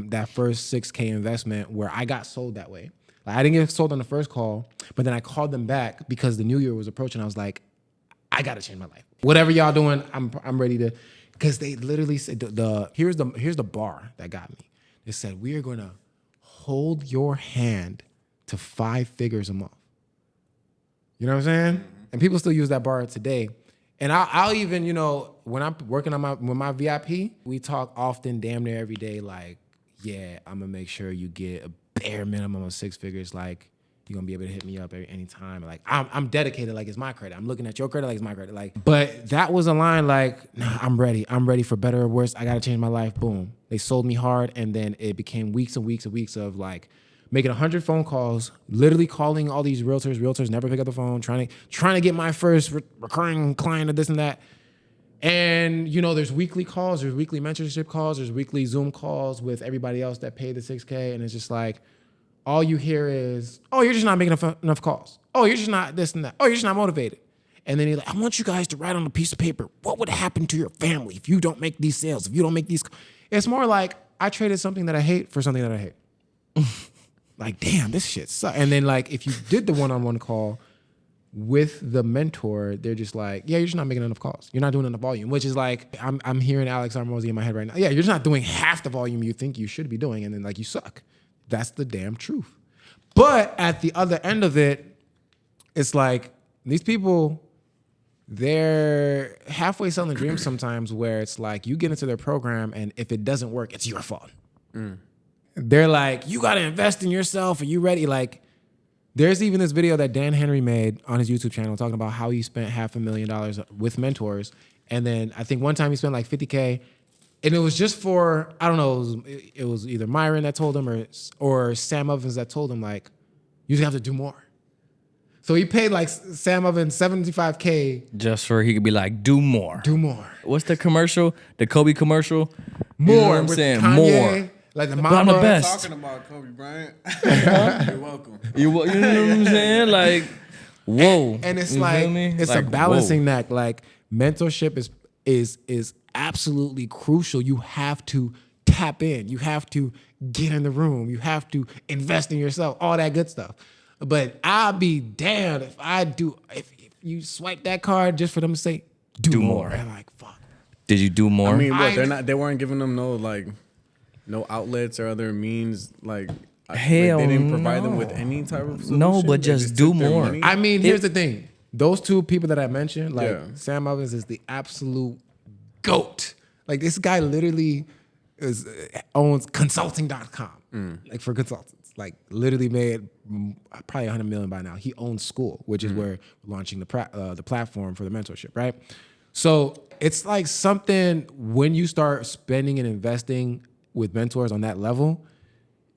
that first $6K investment, where I got sold that way. Like, I didn't get sold on the first call, but then I called them back because the new year was approaching. I was like, I gotta change my life. Whatever y'all doing, I'm ready to. Because they literally said here's the bar that got me. They said, we are going to hold your hand to 5 figures a month. You know what I'm saying? And people still use that bar today. And I'll even, when I'm working on my VIP, we talk often, damn near every day, like, yeah, I'm going to make sure you get a bare minimum of 6 figures. Like, you're going to be able to hit me up anytime. Like, I'm dedicated like it's my credit. I'm looking at your credit like it's my credit. Like, but that was a line like, nah, I'm ready. I'm ready for better or worse. I got to change my life. Boom. They sold me hard. And then it became weeks and weeks and weeks of like making 100 phone calls, literally calling all these realtors. Realtors never pick up the phone, trying to get my first recurring client or this and that. And, there's weekly calls, there's weekly mentorship calls, there's weekly Zoom calls with everybody else that paid the 6K. And it's just like, all you hear is, oh, you're just not making enough calls. Oh, you're just not this and that. Oh, you're just not motivated. And then you're like, I want you guys to write on a piece of paper, what would happen to your family if you don't make these sales, if you don't make these. It's more like, I traded something that I hate for something that I hate. Like, damn, this shit sucks. And then like, if you did the one-on-one call with the mentor, they're just like, yeah, you're just not making enough calls. You're not doing enough volume, which is like, I'm hearing Alex Hormozy in my head right now. Yeah, you're just not doing half the volume you think you should be doing. And then like, you suck. That's the damn truth. But at the other end of it, it's like these people, they're halfway selling dreams sometimes where it's like you get into their program and if it doesn't work, it's your fault. They're like, you got to invest in yourself. Are you ready? Like, there's even this video that Dan Henry made on his YouTube channel talking about how he spent $500,000 with mentors. And then I think one time he spent like 50K. And it was just for, I don't know, it was either Myron that told him or Sam Ovens that told him, like, you just have to do more. So he paid like Sam Ovens $75K. Just for he could be like, do more. Do more. What's the commercial? The Kobe commercial? More. You know what I'm with saying? Kanye, More. Like the I'm mama. the best. Talking about Kobe Bryant. You're welcome. You know what I'm saying? Like, whoa. And it's You like, feel me? it's Like, a balancing act. Like, mentorship is absolutely crucial. You have to tap in. You have to get in the room. You have to invest in yourself, all that good stuff. But I'll be damned if you swipe that card just for them to say, do more. I'm like, fuck. Did you do more? I mean, what, they weren't giving them no outlets or other means, like, Hell they didn't provide them no. with any type of solution. No, but They just do took their more. money. I mean, here's the thing. Those two people that I mentioned, like Sam Ovens is the absolute GOAT. Like, this guy literally owns consulting.com, like for consultants. Like, literally made probably $100 million by now. He owns School, which is where we're launching the platform for the mentorship, right? So it's like something, when you start spending and investing with mentors on that level,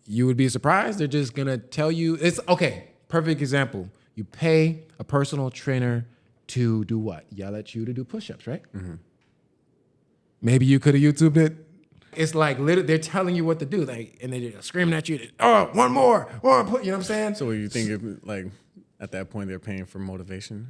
you would be surprised. They're just gonna tell you, it's okay. Perfect example. You pay a personal trainer to do what? Yell at you to do push-ups, right? Maybe you could have YouTubed it. It's like literally they're telling you what to do, like, and they're screaming at you. Oh, one more, you know what I'm saying? So you think like at that point they're paying for motivation?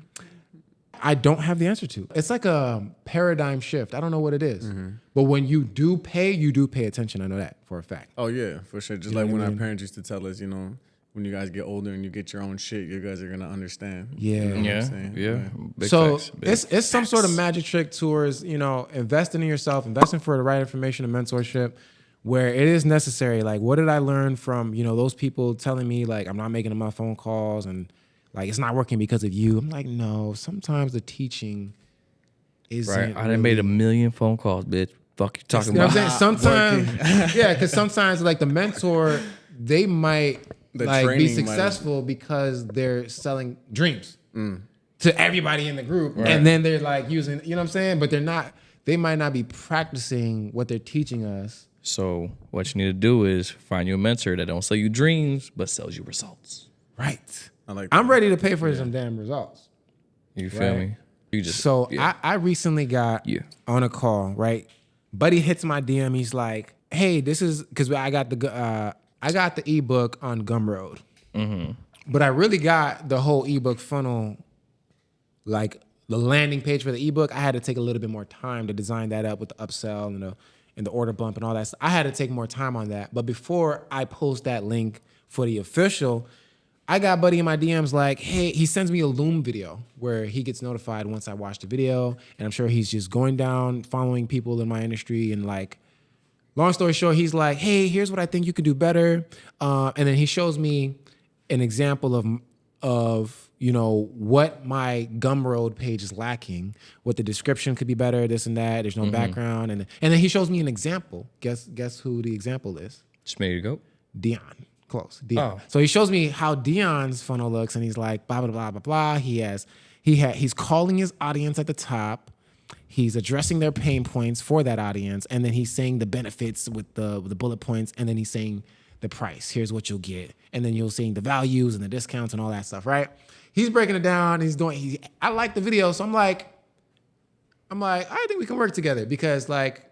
I don't have the answer to. It's like a paradigm shift. I don't know what it is. But when you do pay attention. I know that for a fact. Oh yeah, for sure. Just You know like what when I our mean? parents used to tell us, when you guys get older and you get your own shit, you guys are gonna understand. Yeah. You know what I'm Yeah, saying? yeah. Big So facts, big it's some sort of magic trick towards, investing in yourself, investing for the right information and mentorship, where it is necessary. Like, what did I learn from, those people telling me, like, I'm not making enough phone calls and, like, it's not working because of you. I'm like, no, sometimes the teaching isn't Right. I done made 1 million phone calls, bitch. Fuck you talking You know what about? I'm saying? Sometimes, yeah, because sometimes, like, the mentor, they might The be training successful because they're selling dreams to everybody in the group. And then they're like using, you know what I'm saying? But they're not they might not be practicing what they're teaching us. So what you need to do is find you a mentor that don't sell you dreams, but sells you results. Right. I like I'm that. ready to pay for some damn results. You feel Right. me? You just So yeah. I recently got Yeah. on a call, right? Buddy hits my DM. He's like, "Hey, this is because I got the ebook on Gumroad, but I really got the whole ebook funnel, like the landing page for the ebook. I had to take a little bit more time to design that up with the upsell and the order bump and all that stuff. I had to take more time on that. But before I post that link for the official, I got buddy in my DMs like, hey, he sends me a Loom video where he gets notified once I watch the video. And I'm sure he's just going down, following people in my industry. And like, long story short, he's like, hey, here's what I think you could do better. And then he shows me an example of what my Gumroad page is lacking, what the description could be better, this and that. There's no background. And then he shows me an example. Guess who the example is? Just made you go. Dion. Close. Dion. Oh. So he shows me how Dion's funnel looks, and he's like, blah, blah, blah, blah, blah. He's calling his audience at the top. He's addressing their pain points for that audience, and then he's saying the benefits with the bullet points, and then he's saying the price. Here's what you'll get. And then you'll see the values and the discounts and all that stuff, right? He's breaking it down. I like the video, so I'm like, I think we can work together because like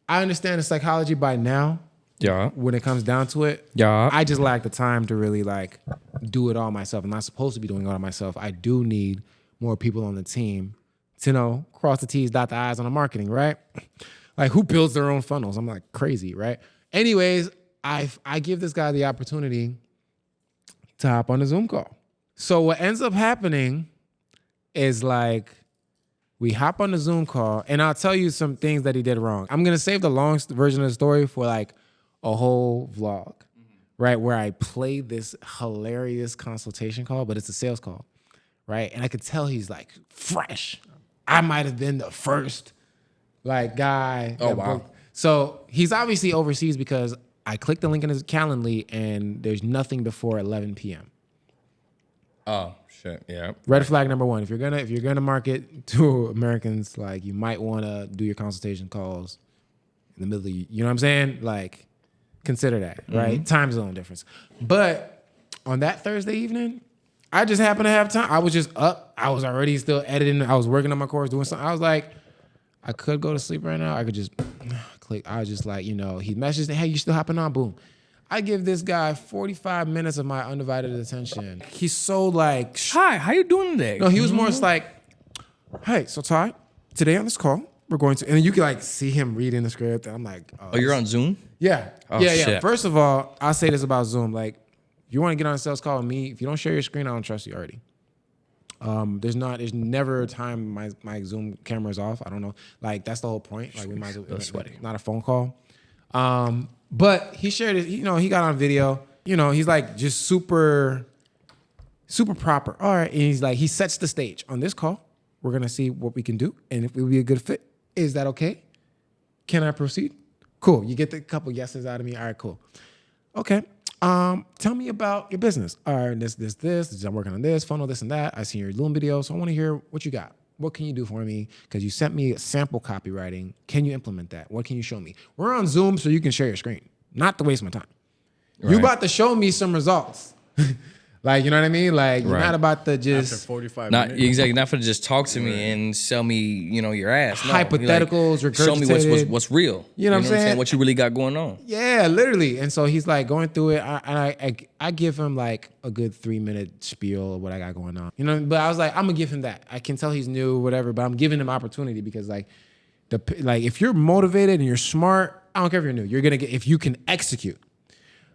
I understand the psychology by now. Yeah. When it comes down to it, Yeah. I just lack the time to really like do it all myself. I'm not supposed to be doing it all myself. I do need more people on the team to cross the T's, dot the I's on the marketing, right? Like who builds their own funnels? I'm like crazy, right? Anyways, I give this guy the opportunity to hop on a Zoom call. So what ends up happening is like we hop on the Zoom call and I'll tell you some things that he did wrong. I'm going to save the long version of the story for like a whole vlog, right? Where I play this hilarious consultation call, but it's a sales call, right? And I could tell he's like fresh. I might have been the first like guy. Oh, wow. So he's obviously overseas because I clicked the link in his Calendly and there's nothing before 11 p.m. Oh shit. Yeah. Red flag number one. If you're gonna market to Americans, like you might want to do your consultation calls in the middle of you know what I'm saying? Like consider that, right? Time zone difference. But on that Thursday evening, I just happened to have time. I was just up. I was already still editing. I was working on my course, doing something. I was like, I could go to sleep right now. I could just click. I was just like, he messaged, hey, you still hopping on? Boom. I give this guy 45 minutes of my undivided attention. He's so like, Hi, how you doing today? no, he was more just like, hey, so Ty, today on this call, we're going to, and then you can like see him reading the script. And I'm like, Oh, you're on Zoom? yeah. Oh, yeah. shit. First of all, I'll say this about Zoom. Like, you want to get on a sales call with me, if you don't share your screen, I don't trust you already. There's never a time my Zoom camera is off. I don't know. Like, that's the whole point. Like, we might as well, That's sweaty. not a phone call. But he shared it, he got on video. He's like just super, super proper. All right. And he's like, he sets the stage. On this call, we're going to see what we can do. And if it would be a good fit, is that okay? Can I proceed? Cool. You get the couple yeses out of me. All right, cool. Okay. Tell me about your business. All right, this. I'm working on this, funnel, this and that. I see your Loom video, so I want to hear what you got. What can you do for me? Because you sent me sample copywriting. Can you implement that? What can you show me? We're on Zoom, so you can share your screen. Not to waste my time. Right. You about to show me some results. Like, you know what I mean? Like, you're Right. not about to After just 45 Not minutes. exactly. Not for just talk to me and sell me, your ass. No, Hypotheticals, like, show me regurgitated. what's real. You know what I'm saying? What you really got going on. yeah, literally. And so he's like going through it. I give him like a good 3-minute spiel of what I got going on. But I was like, I'm gonna give him that. I can tell he's new, whatever, but I'm giving him opportunity because like if you're motivated and you're smart, I don't care if you're new. You're gonna get if you can execute.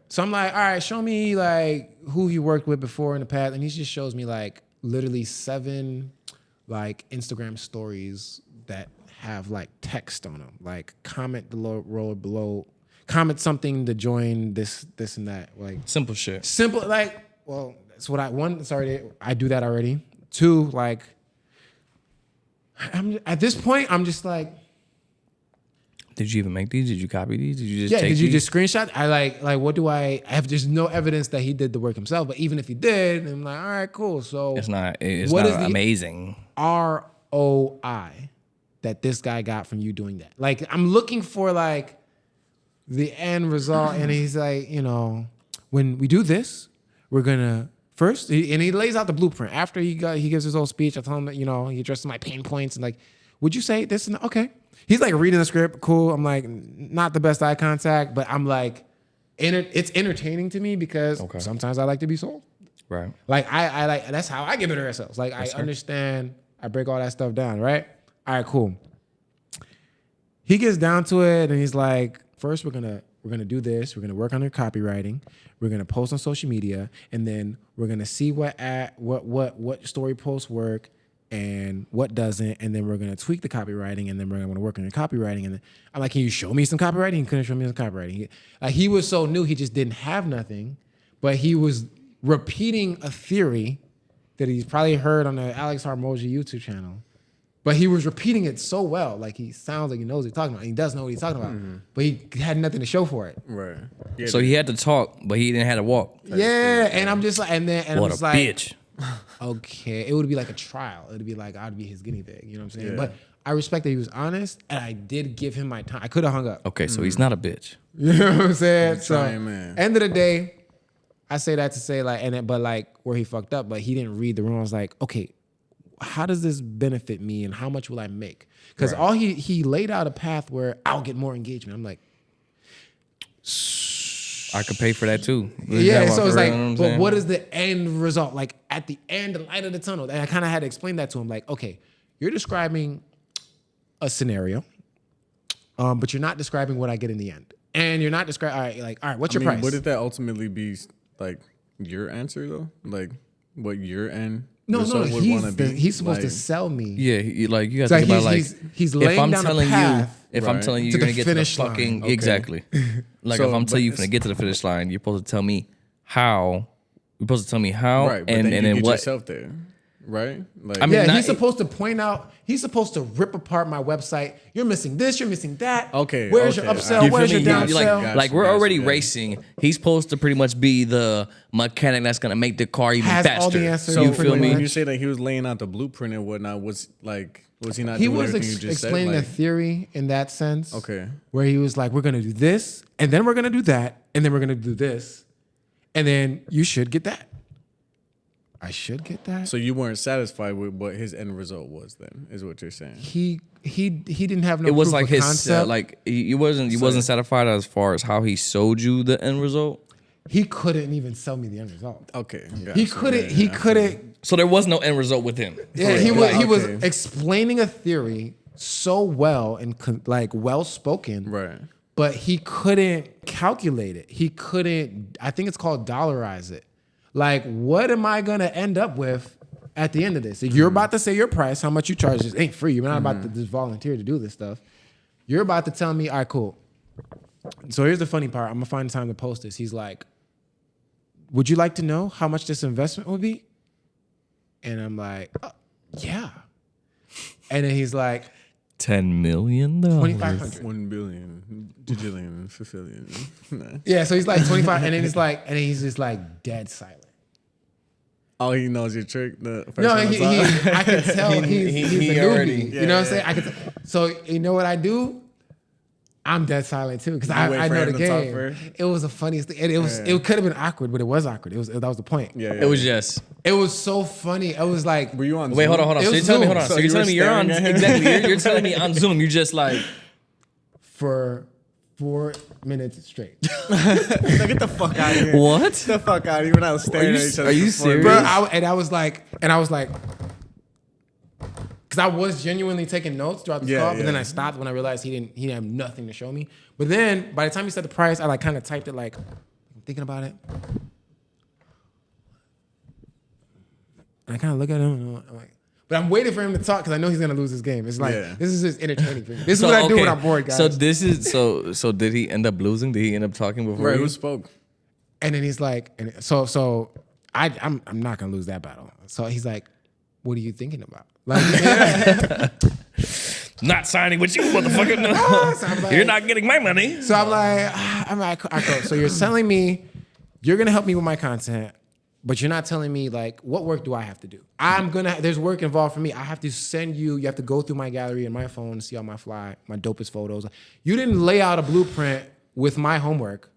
So I'm like, all right, show me like who he worked with before in the past. And he just shows me like literally 7 like Instagram stories that have like text on them. Like comment below, comment something to join this and that. Like Simple shit. simple, like, well, that's what I do that already. 2, like, at this point, I'm just like, Did you even make these? Did you copy these? Did you just yeah, take did you these? just screenshot? What do I have? There's no evidence that he did the work himself, but even if he did, I'm like, all right, cool. So It's not what is the- amazing. ROI that this guy got from you doing that? Like, I'm looking for like the end result. And he's like, you know, when we do this, we're gonna first, and he lays out the blueprint. After he gives his whole speech, I tell him that, you know, he addresses my pain points and like, would you say this? And okay. He's like reading the script, cool. I'm like, not the best eye contact, but I'm like, it's entertaining to me because sometimes I like to be sold. Right. Like I like, that's how I give it to ourselves. Like I understand, I break all that stuff down, right? All right, cool. He gets down to it and he's like, first we're gonna do this. We're gonna work on your copywriting. We're gonna post on social media, and then we're gonna see what story posts work and what doesn't, and then we're gonna tweak the copywriting, and then we're gonna work on your copywriting. And then I'm like, can you show me some copywriting? He couldn't show me some copywriting. He was so new, he just didn't have nothing, but he was repeating a theory that he's probably heard on the Alex Harmoji YouTube channel. But he was repeating it so well, like he sounds like he knows what he's talking about. And he does know what he's talking about, but he had nothing to show for it. Right. So he had to talk, but he didn't have to walk. Yeah, and I'm just like, and What I'm just a like, bitch. Okay, it would be like a trial. It'd be like I'd be his guinea pig. You know what I'm saying? Yeah. But I respect that he was honest, and I did give him my time. I could have hung up. Okay, so he's not a bitch. You know what I'm saying? He's So, trying, man. end of the day, I say that to say like, but like where he fucked up, but he didn't read the room. I was like, okay, how does this benefit me, and how much will I make? Because all he laid out a path where I'll get more engagement. I'm like, I could pay for that too. yeah. So it's like, but but what is the end result? Like at the end, the light of the tunnel. And I kind of had to explain that to him. Like, okay, you're describing a scenario, but you're not describing what I get in the end. And you're not describing, all right, what's your price? Would that ultimately be like your answer though? Like what your end No, result would wanna be? he's supposed to Like, sell me. Yeah, you got It's to like think about he's laying if I'm down a telling path you, if I'm telling you to you're the gonna get to the finish line. fucking Okay. exactly. Like So, if I'm telling you you're but gonna get to the finish line, you're supposed to tell me how. You're supposed to tell me how, right, but and then you then get what. yourself there, right? Like, I mean, Yeah, not- he's supposed to point out. He's supposed to rip apart my website. You're missing this. You're missing that. Okay, Where's okay. your upsell? You feel Where's me? your downsell? Gotcha, Like we're gotcha, already yeah. racing. He's supposed to pretty much be the mechanic that's gonna make the car even Has faster. all the answers. So you pretty feel me? much. when you say that he was laying out the blueprint and whatnot, was he not He doing was everything you just explaining said? a theory in that sense. Okay. Where he was like, we're gonna do this, and then we're gonna do that, and then we're gonna do this, and then you should get that. I should get that. So you weren't satisfied with what his end result was then, is what you're saying. He didn't have no. It was proof like of his concept. like he wasn't satisfied as far as how he sold you the end result. He couldn't even sell me the end result. Okay. He gotcha. couldn't. Yeah, he I feel couldn't. So there was no end result with him. Yeah, he was Okay. explaining a theory so well and like well spoken, you. Right. but he couldn't calculate it. He couldn't. I think it's called dollarize it. Like, what am I gonna end up with at the end of this? If you're about to say your price, how much you charge, this ain't free. You're not about to just volunteer to do this stuff. You're about to tell me, all right, cool. So here's the funny part. I'm gonna find time to post this. He's like, would you like to know how much this investment would be? And I'm like, yeah. And then he's like, $10 million. 2,500. 1 billion, jillion, fulfillion. Nah. Yeah, so he's like 25, and then he's just like dead silent. Oh, he knows your trick. The first No, time I saw it? I can tell he's he a already- newbie. You know what I'm saying? I can so you know what I do? I'm dead silent too because wait I for know him the to talk game. first? It was the funniest thing. And it could have been awkward, but it was awkward. That was the point. Yeah, It was just. It was so funny. I was like, Were you on Wait, Zoom? hold on. It So was you're telling me, Zoom. hold on. So So you're you telling were me you're on staring at him? exactly. You're telling me on Zoom. You just like. for 4 minutes straight. Get the fuck out of here. What? Get the fuck out of here. We're not staring at each other. are you for 4 serious? Bro, minutes. I was like, because I was genuinely taking notes throughout the Yeah, call, but then yeah. I stopped when I realized he didn't have nothing to show me. But then by the time he said the price, I like kind of typed it like, I'm thinking about it. And I kind of look at him and I'm like, but I'm waiting for him to talk because I know he's gonna lose this game. It's like Yeah. this is just entertaining for me. This is what I do when I'm bored, guys. So this is so did he end up losing? Did he end up talking before? Right, you? who spoke? And then he's like, I'm not gonna lose that battle. So he's like, what are you thinking about? Like, Not signing with you, motherfucker. No. So I'm like- You're not getting my money. So I'm like, all right, cool. So you're selling me, you're gonna help me with my content. But you're not telling me like what work do I have to do? There's work involved for me. I have to send you have to go through my gallery and my phone to see all my dopest photos. You didn't lay out a blueprint with my homework.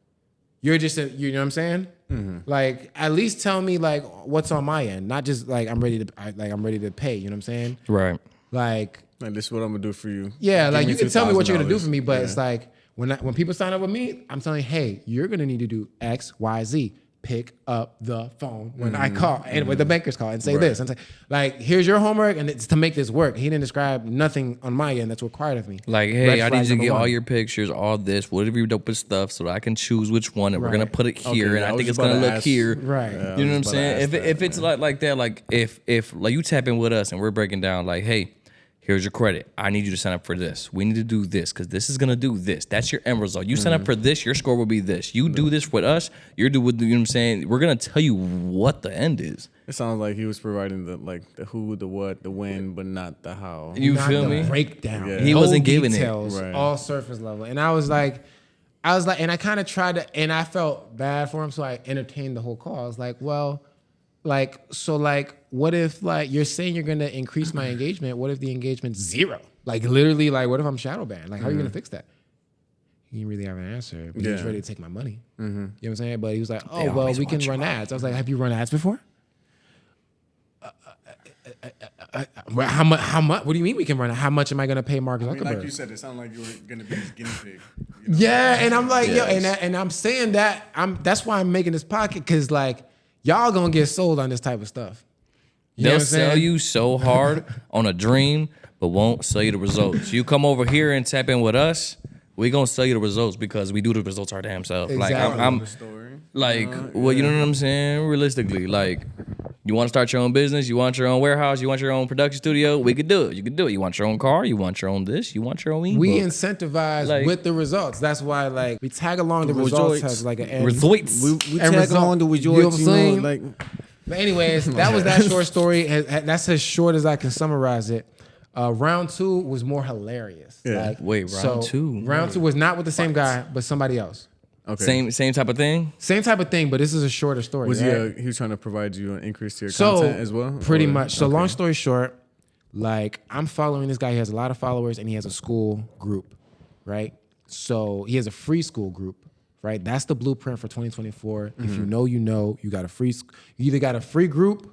You're just, you know what I'm saying? Mm-hmm. Like, at least tell me like what's on my end, not just like I'm ready to pay. You know what I'm saying? Right. Like this is what I'm gonna do for you. Yeah, like you can tell me what you're gonna do for me, but yeah. it's like when people sign up with me, I'm telling you, hey, you're gonna need to do X, Y, Z. Pick up the phone when I call and when the bankers call and say this and say, like, here's your homework and it's to make this work. He didn't describe nothing on my end that's required of me. Like, hey, I need you to get all your pictures, all this, whatever your dopest stuff, so that I can choose which one and we're gonna put it here and I think it's gonna look here. Right. Yeah, you know what I'm saying? If it's like that, like if like you tap in with us and we're breaking down like, hey, here's your credit. I need you to sign up for this. We need to do this because this is gonna do this. That's your end result. You sign up for this, your score will be this. You do this with us, you know what I'm saying? We're gonna tell you what the end is. It sounds like he was providing the who, the what, the when, but not the how. You not feel the me? Breakdown. Yeah. He wasn't giving details, it. all surface level. And I was like, and I kind of tried to, and I felt bad for him, so I entertained the whole call. I was like, well, what if like you're saying you're gonna increase my engagement? What if the engagement's 0? Like literally, like what if I'm shadow banned? Like how are you gonna fix that? He didn't really have an answer, but he was ready to take my money. You know what I'm saying? But he was like, oh well, we can run ads. I was like, have you run ads before? How much? What do you mean we can run it? How much am I gonna pay Mark Zuckerberg? Like you said, it sounded like you were gonna be his guinea pig. Yeah, and I'm like, yo, and I'm saying that that's why I'm making this podcast, because like y'all gonna get sold on this type of stuff. They'll sell you so hard on a dream, but won't sell you the results. You come over here and tap in with us, we gonna sell you the results because we do the results our damn self. Exactly. Like I'm like, well, you know what I'm saying? Realistically, like, you want to start your own business, you want your own warehouse, you want your own production studio, we could do it. You could do it. You want your own car, you want your own this, you want your own ebook. We incentivize with the results. That's why like we tag along the results has like an end. Results. We tag along the results. You know what I'm saying? Like, but anyways, that was that short story. That's as short as I can summarize it. Round 2 was more hilarious. Yeah. Like, Wait, round two? Round 2 was not with the same guy, but somebody else. okay. Same type of thing? Same type of thing, but this is a shorter story. Was right? he was trying to provide you an increase to your content as well? Pretty much. So long story short, like I'm following this guy. He has a lot of followers and he has a school group, right? So he has a free school group, right? That's the blueprint for 2024. If you know, you got you either got a free group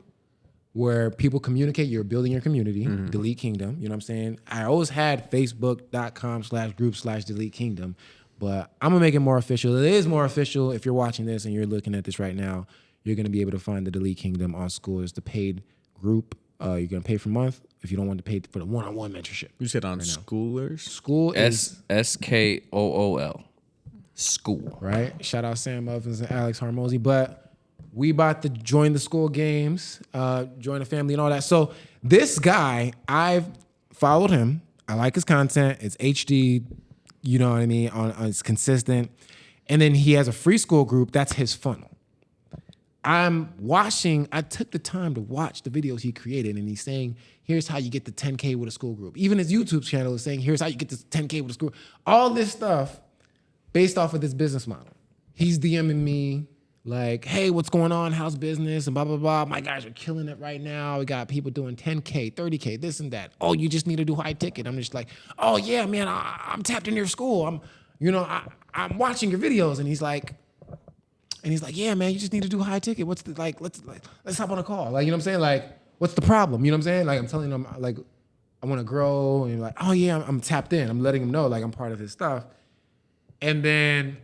where people communicate, you're building your community, Delete Kingdom, you know what I'm saying? I always had facebook.com/group/Delete Kingdom, but I'm gonna make it more official. It is more official. If you're watching this and you're looking at this right now, you're gonna be able to find the Delete Kingdom on school. It's the paid group. You're gonna pay for a month if you don't want to pay for the one-on-one mentorship. You said on schoolers? School is SKOOL. School. right. Shout out Sam Muffins and Alex Harmozy. But we about to join the school games, join the family and all that. So this guy, I've followed him. I like his content. It's HD, you know what I mean? It's consistent. And then he has a free school group. That's his funnel. I took the time to watch the videos he created, and he's saying, here's how you get to 10K with a school group. Even his YouTube channel is saying, here's how you get to 10K with a school group. All this stuff based off of this business model. He's DMing me like, hey, what's going on? How's business? And blah, blah, blah. My guys are killing it right now. We got people doing 10K, 30K, this and that. Oh, you just need to do high ticket. I'm just like, oh yeah, man, I'm tapped in your school. I'm watching your videos. And he's like, yeah, man, you just need to do high ticket. What's the, like, let's hop on a call. Like, you know what I'm saying? Like, what's the problem? You know what I'm saying? Like, I'm telling him, like, I want to grow. And you're like, oh yeah, I'm tapped in. I'm letting him know, like, I'm part of his stuff. And then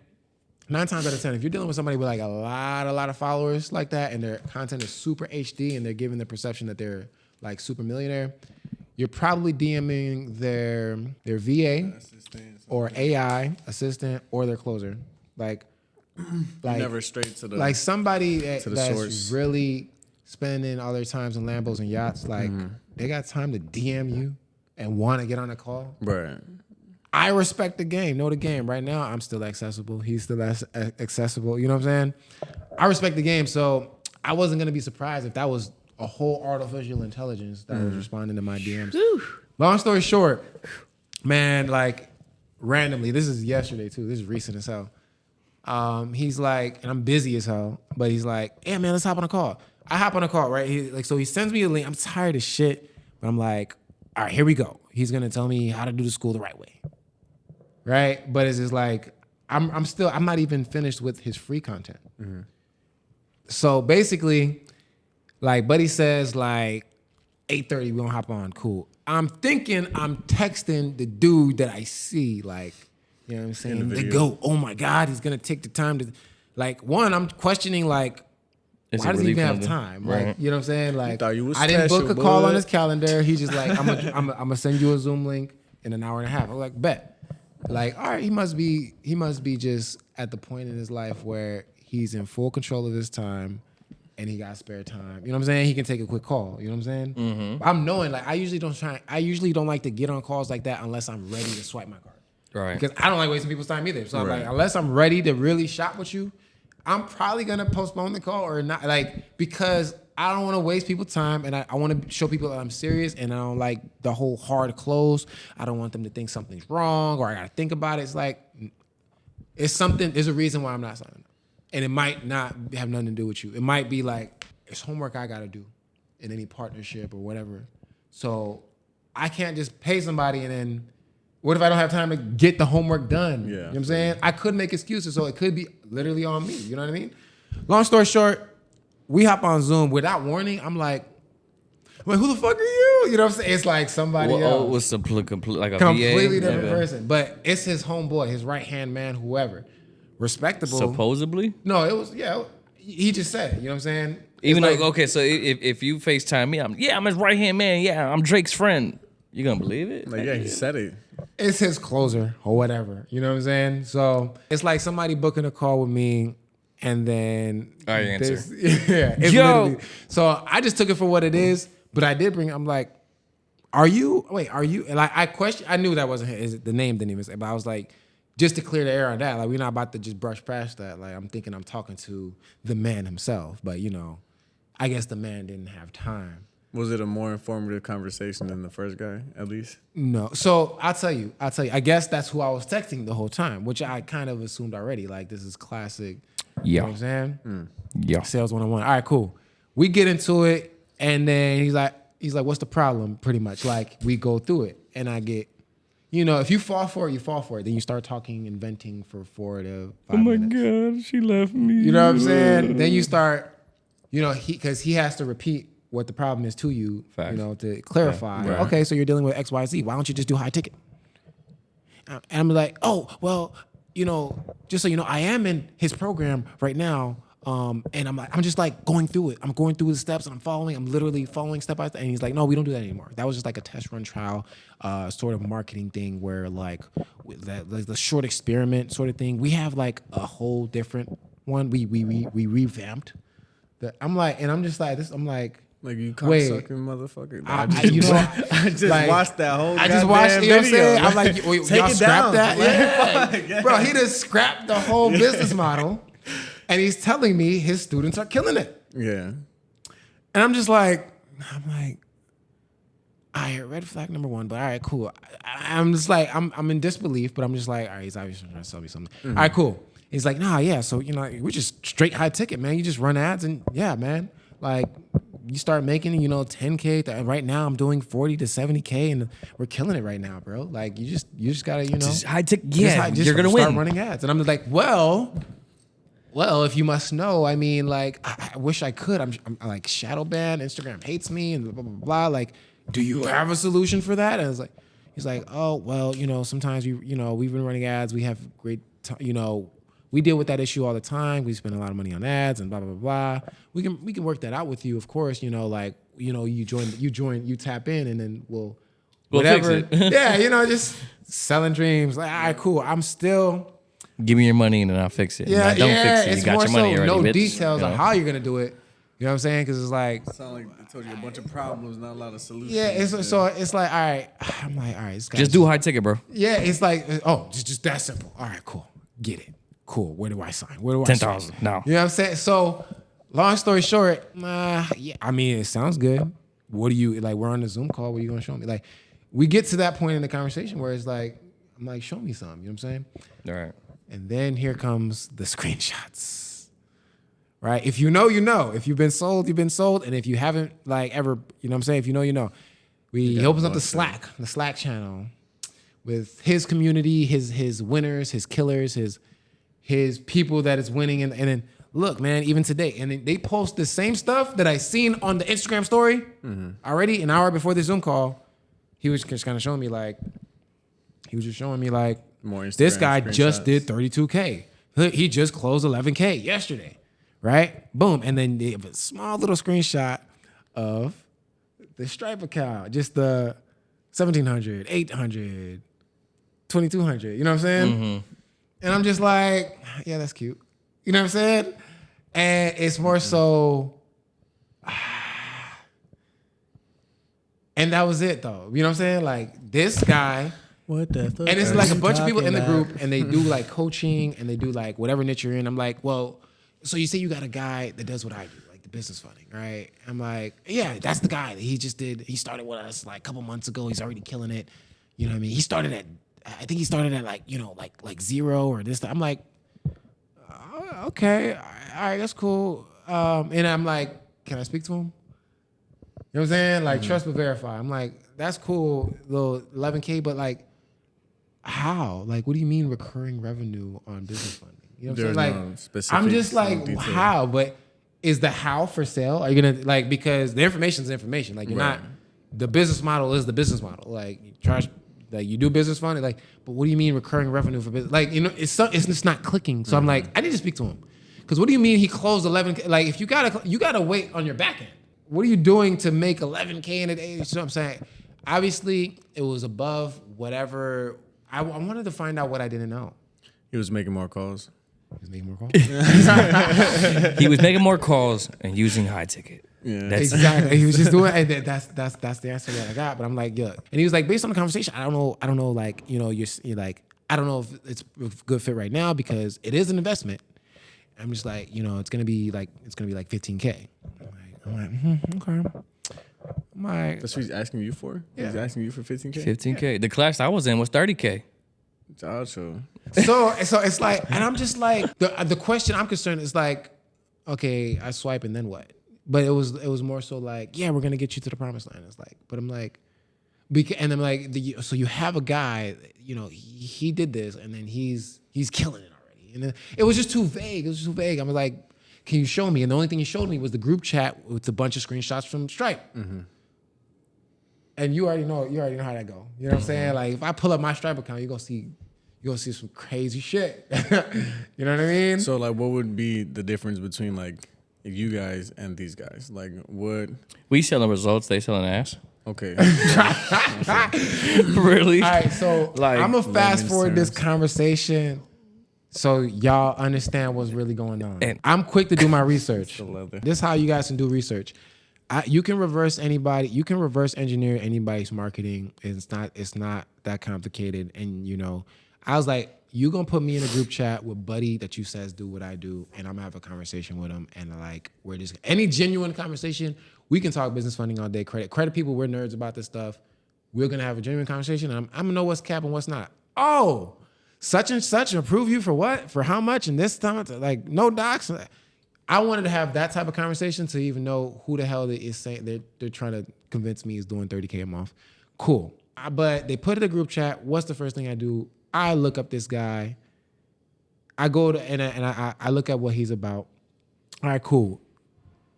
9 times out of 10, if you're dealing with somebody with like a lot of followers like that, and their content is super HD and they're giving the perception that they're like super millionaire, you're probably DMing their VA or AI assistant or their closer. Like never straight to the like somebody that's source. really spending all their times in Lambos and yachts. Like they got time to DM you and want to get on a call. Right. I respect the game. Know the game. Right now, I'm still accessible. He's still accessible. You know what I'm saying? I respect the game. So I wasn't going to be surprised if that was a whole artificial intelligence that was responding to my DMs. Long story short, man, like randomly, this is yesterday too. This is recent as hell. He's like, and I'm busy as hell, but he's like, yeah, man, let's hop on a call. I hop on a call, right? So he sends me a link. I'm tired as shit, but I'm like, all right, here we go. He's gonna tell me how to do the school the right way, right? But it's just like, I'm not even finished with his free content. Mm-hmm. So basically, like Buddy says, like 8:30, we gonna hop on. Cool. I'm thinking I'm texting the dude that I see, like, you know what I'm saying? They go, oh my God, he's gonna take the time to, like, one, I'm questioning, like, why does he even have time? Right. Like, you know what I'm saying? Like, you was I didn't book special, a call boy. on his calendar. He's just like, I'm gonna send you a Zoom link in an hour and a half. I'm like, bet. Like, all right, he must be just at the point in his life where he's in full control of his time and he got spare time. You know what I'm saying? He can take a quick call. You know what I'm saying? Mm-hmm. I'm knowing, like, I usually don't like to get on calls like that unless I'm ready to swipe my card. Right. Because I don't like wasting people's time either. So I'm like, unless I'm ready to really shop with you, I'm probably gonna postpone the call or not, like, because I don't want to waste people's time, and I want to show people that I'm serious, and I don't like the whole hard close. I don't want them to think something's wrong or I gotta think about it. It's like, it's something. There's a reason why I'm not signing up, and it might not have nothing to do with you. It might be like it's homework I gotta do in any partnership or whatever. So I can't just pay somebody and then. What if I don't have time to get the homework done? Yeah. You know what I'm saying? I could make excuses, so it could be literally on me. You know what I mean? Long story short, we hop on Zoom without warning. I'm like, wait, who the fuck are you? You know what I'm saying? It's like somebody else. Oh, it was like a completely VA? different person. But it's his homeboy, his right-hand man, whoever. Respectable. Supposedly? No, it was, yeah. He just said it. You know what I'm saying? Even It's though, like, okay, so if you FaceTime me, I'm his right-hand man. Yeah, I'm Drake's friend. You gonna believe it? Like, yeah, he said it. it's his closer or whatever. You know what I'm saying? So it's like somebody booking a call with me and then I answer. Yeah. It's Yo. literally, so I just took it for what it is, but I did bring, I'm like, are you? And like I knew that wasn't his, the name didn't even say, but I was like, just to clear the air on that, like we're not about to just brush past that. Like I'm thinking I'm talking to the man himself, but you know, I guess the man didn't have time. Was it a more informative conversation than the first guy, at least? No. So I'll tell you. I guess that's who I was texting the whole time, which I kind of assumed already. Like, this is classic. You know what I'm saying? Yeah. Sales 101. All right, cool. We get into it, and then he's like, what's the problem? Pretty much. Like, we go through it, and I get, you know, if you fall for it, you fall for it. Then you start talking and venting for 4 to 5 minutes. Oh my God, she left me. You know what I'm saying? Then you start, you know, because he has to repeat what the problem is to you, Facts. you know, to clarify. Right. Okay, so you're dealing with X, Y, Z. Why don't you just do high ticket? And I'm like, oh, well, you know, just so you know, I am in his program right now. And I'm just like going through it. I'm going through the steps and I'm literally following step by step. And he's like, no, we don't do that anymore. That was just like a test run trial, sort of marketing thing where like the short experiment sort of thing. We have like a whole different one. We revamped. I'm just like this. I'm like, Like, you wait, cocksucking motherfucker. I just like, watched that whole I just watched, you know what I'm saying? I'm like, Take y'all it scrapped down. that? Yeah. Bro, he just scrapped the whole business model. And he's telling me his students are killing it. Yeah. And I'm like, all right, red flag number 1, but all right, cool. I'm just like, I'm in disbelief, but I'm just like, all right, he's obviously trying to sell me something. All right, cool. He's like, nah, yeah, so, you know, we're just straight high ticket, man. You just run ads and, yeah, man. Like, you start making, you know, 10K. Right now, I'm doing 40 to 70K, and we're killing it right now, bro. Like, you just gotta, you know. Just high ticket. Yeah, just you're going to start win. running ads. And I'm like, well, if you must know, I mean, like, I wish I could. I'm like shadow banned. Instagram hates me and blah, blah, blah, blah. Like, do you have a solution for that? And I was like, he's like, oh, well, you know, sometimes we've been running ads. We have great, you know, we deal with that issue all the time. We spend a lot of money on ads and blah, blah, blah, blah. We can work that out with you, of course, you know, like, you know, you tap in and then we'll whatever. fix it. Yeah, you know, just selling dreams. Like, all right, cool. I'm still... Give me your money and then I'll fix it. Yeah, and I don't fix it. It's You got more your money so already, no bitch. details You on know? how you're gonna do it. You know what I'm saying? Because it's like, Sound like I told you a bunch of problems, not a lot of solutions. yeah, so it's like, all right. I'm like, all right, this guy's Just do high ticket, bro. Yeah, it's like, oh, just that simple. All right, cool, get it, cool. Where do I sign? Where do I 10,000 sign? now. You know what I'm saying? So, long story short, yeah, I mean, it sounds good. What do you like? We're on the Zoom call. What are you gonna show me? Like, we get to that point in the conversation where it's like, I'm like, show me something. You know what I'm saying? All right. And then here comes the screenshots. Right? If you know, you know. If you've been sold, you've been sold. And if you haven't like ever, you know what I'm saying? If you know, you know. He opens up the Slack channel with his community, his winners, his killers, his people that is winning. And then look, man, even today, and then they post the same stuff that I seen on the Instagram story already an hour before the Zoom call. He was just kind of showing me like, more Instagram this guy just screenshots. did 32K. He just closed 11K yesterday, right? Boom. And then they have a small little screenshot of the Stripe account, just the 1,700, 800, 2,200. You know what I'm saying? And I'm just like, yeah, that's cute. You know what I'm saying? And it's more so, and that was it though. You know what I'm saying? Like this guy, What the fuck? and it's like a bunch of people in the group and they do like coaching and they do like whatever niche you're in. I'm like, well, so you say you got a guy that does what I do, like the business funding, right? I'm like, yeah, that's the guy that he started with us like a couple months ago. He's already killing it. You know what I mean? I think he started at like, you know, like zero or this. I'm like, okay, all right, that's cool. And I'm like, can I speak to him? You know what I'm saying? Like trust but verify. I'm like, that's cool, little 11K, but like, how? Like, what do you mean recurring revenue on business funding? You know what I'm saying? no Like, specifics, I'm just like, no detail. how? But is the how for sale? Are you gonna like, because the information is information. Like you're not, the business model is the business model. Like you charge, like you do business funding. Like, but what do you mean recurring revenue for business? Like, you know, it's just not clicking. So I'm like, I need to speak to him. Because what do you mean he closed 11K? Like if you gotta wait on your back end. What are you doing to make 11K in a day? You know what I'm saying? Obviously, it was above whatever. I wanted to find out what I didn't know. He was making more calls. He was making more calls. He was making more calls and using high ticket. Yeah. That's Exactly. He was just doing, and that's the answer that I got. But I'm like, yeah. And he was like, based on the conversation, I don't know, like, you know, you're like, I don't know if it's a good fit right now because it is an investment. I'm just like, you know, it's gonna be like 15K. I'm like, okay. I'm like, That's what he's asking you for? Yeah. He's asking you for 15K? 15K. The class I was in was 30K. Gotcha. so it's like, and I'm just like, the question I'm concerned is like, okay, I swipe and then what? But it was more so like, yeah, we're gonna get you to the promised land. It's like, but I'm like, and I'm like, so you have a guy, you know, he did this, and then he's killing it already, and then it was just too vague. It was just too vague. I was like, can you show me? And the only thing he showed me was the group chat with a bunch of screenshots from Stripe. And you already know how that go. You know what I'm saying? Like if I pull up my Stripe account, you're gonna see some crazy shit. You know what I mean? So, like, what would be the difference between, like, you guys and these guys? Like, what? We selling results, they selling ass. Okay. Really? All right, so Like, I'm gonna fast layman's forward this terms. conversation so y'all understand what's really going on. And- I'm quick to do my research. The leather. This is how you guys can do research. You can reverse engineer anybody's marketing. It's not that complicated. And you know, I was like, you gonna put me in a group chat with Buddy that you says do what I do, and I'm gonna have a conversation with him. And like, we're just any genuine conversation. We can talk business funding all day. Credit people. We're nerds about this stuff. We're gonna have a genuine conversation. And I'm gonna know what's cap and what's not. Oh, such and such approve you for what? For how much? And this time, like no docs. I wanted to have that type of conversation to even know who the hell they is saying they're trying to convince me is doing 30K a month. Cool. But they put in a group chat. What's the first thing I do? I look up this guy. I go to and I look at what he's about. All right, cool.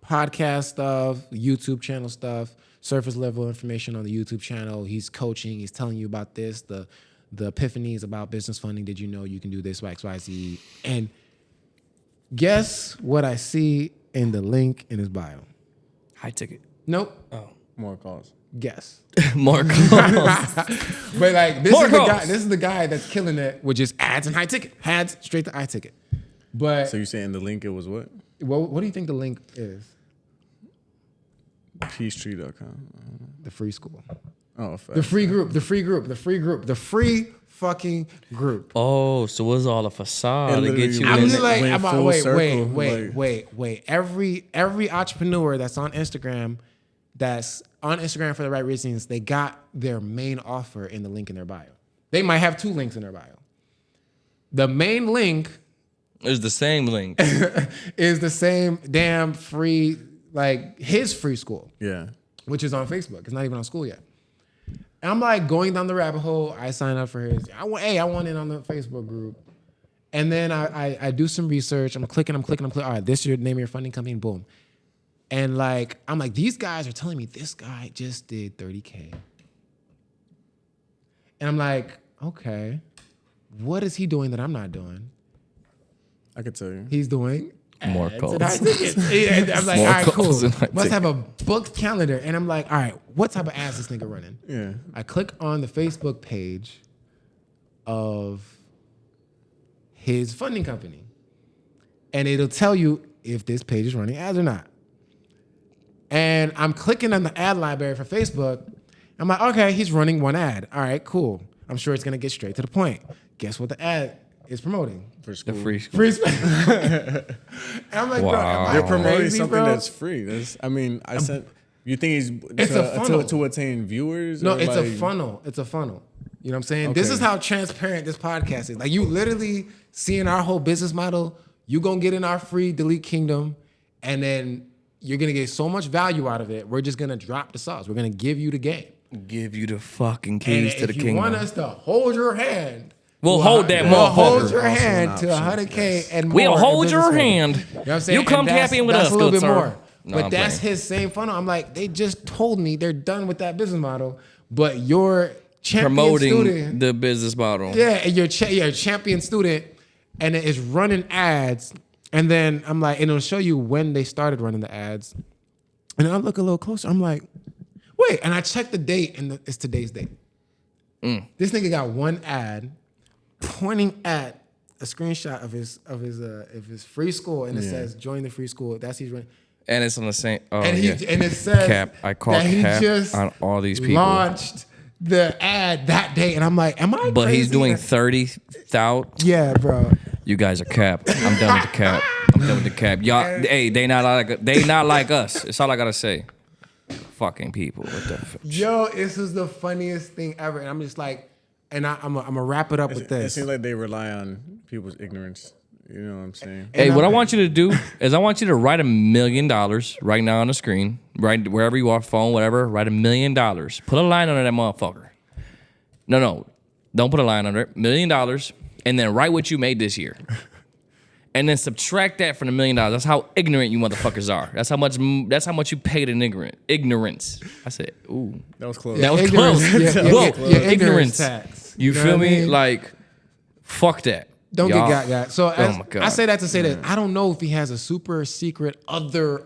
Podcast stuff, YouTube channel stuff, surface level information on the YouTube channel. He's coaching. He's telling you about this. The epiphanies about business funding. Did you know you can do this, X, Y, Z? And guess what I see in the link in his bio? High ticket. Nope. Oh. More calls. Guess. More calls. But like this More is the calls. guy. This is the guy that's killing it with just ads and high ticket. Ads straight to high ticket. But So you saying the link, it was what? what do you think the link is? Peacetree.com. The free school. Oh, The free group. The free group. The free group. The free fucking group. Oh, so it was all a facade It to get literally you I'm in. just like, went full wait. circle, Every entrepreneur that's on Instagram for the right reasons, they got their main offer in the link in their bio. They might have two links in their bio. The main link It's the same link. is the same damn free, like his free school, Yeah. which is on Facebook. It's not even on school yet. And I'm like going down the rabbit hole. I sign up for his. I want in on the Facebook group. And then I do some research. I'm clicking. All right, this is your name of your funding company. Boom. And like, I'm like, these guys are telling me this guy just did 30K. And I'm like, okay, what is he doing that I'm not doing? I could tell you. He's doing More ads. calls. And I'm like, More all right, calls cool. than I Must take. have a booked calendar. And I'm like, all right, what type of ads this nigga running? Yeah. I click on the Facebook page of his funding company. And it'll tell you if this page is running ads or not. And I'm clicking on the ad library for Facebook. I'm like, okay, he's running one ad. All right, cool. I'm sure it's going to get straight to the point. Guess what the ad is promoting? For The school. free school. Free space. And I'm like, bro, am I They're promoting crazy, something bro? that's free. I sent. You think he's It's a funnel. to attain viewers? No, or it's like, a funnel. It's a funnel. You know what I'm saying? This Okay. is how transparent this podcast is. Like, you literally seeing our whole business model. You gonna get in our free Delete Kingdom, and then you're gonna get so much value out of it. We're just gonna drop the sauce. We're gonna give you the game. Give you the fucking And keys to the if you kingdom. want us to hold your hand, We'll hold that we'll hold motherfucker. your Also hand an to option, 100K yes. and more. We'll in hold your business money. hand. You know what I'm saying? You come And that's- tap in with that's us, a little good bit sir. more. No, But I'm that's playing. his same funnel. I'm like, they just told me they're done with that business model, but your champion Promoting student, the business model. yeah, and you're a champion student, and it is running ads. And then I'm like, and it'll show you when they started running the ads. And I look a little closer. I'm like, wait. And I check the date, and it's today's date. This nigga got one ad pointing at a screenshot of his free school, and it says join the free school. That's he's running. And it's on the same. Oh, And yeah. and it says Cap. I call that he Cap just on all these people. launched the ad that day, and I'm like, am I? But crazy? he's doing 30,000. Yeah, bro. You guys are cap. I'm done with the cap. I'm done with the cap. Y'all, hey, they not like us. That's all I gotta say. Fucking people. What the fuck? Yo, this is the funniest thing ever, and I'm just like, and I'm gonna wrap it up with It this. seems like they rely on people's ignorance. You know what I'm saying? Hey, And what I I'm- want you to do is I want you to write $1 million right now on the screen, right wherever you are, phone, whatever. Write $1 million. Put a line under that motherfucker. No, don't put a line under it. $1 million, and then write what you made this year, and then subtract that from the $1 million. That's how ignorant you motherfuckers are. That's how much you paid in ignorance. I said, ooh, That was close. that was Ignorance. close. Yeah, Whoa, ignorance ignorance. tax. You know feel what I me? mean? Like, fuck that. Don't Y'all- get got. So Oh my God. I say that to say that I don't know if he has a super secret other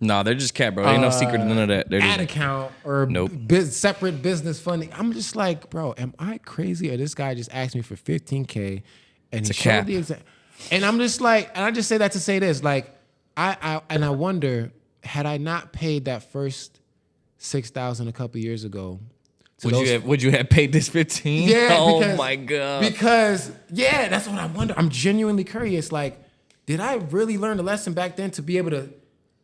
Nah, they're just cat, bro. Ain't no secret to none of that. They're ad just, account or Nope. separate business funding. I'm just like, bro, am I crazy? Or this guy just asked me for 15K and he a showed cap. the exact. And I'm just like, and I just say that to say this, like, I wonder, had I not paid that first 6,000 a couple years ago. to those- would you have paid this 15? Yeah. Oh because, my God. Because yeah, that's what I wonder. I'm genuinely curious. Like, did I really learn the lesson back then to be able to?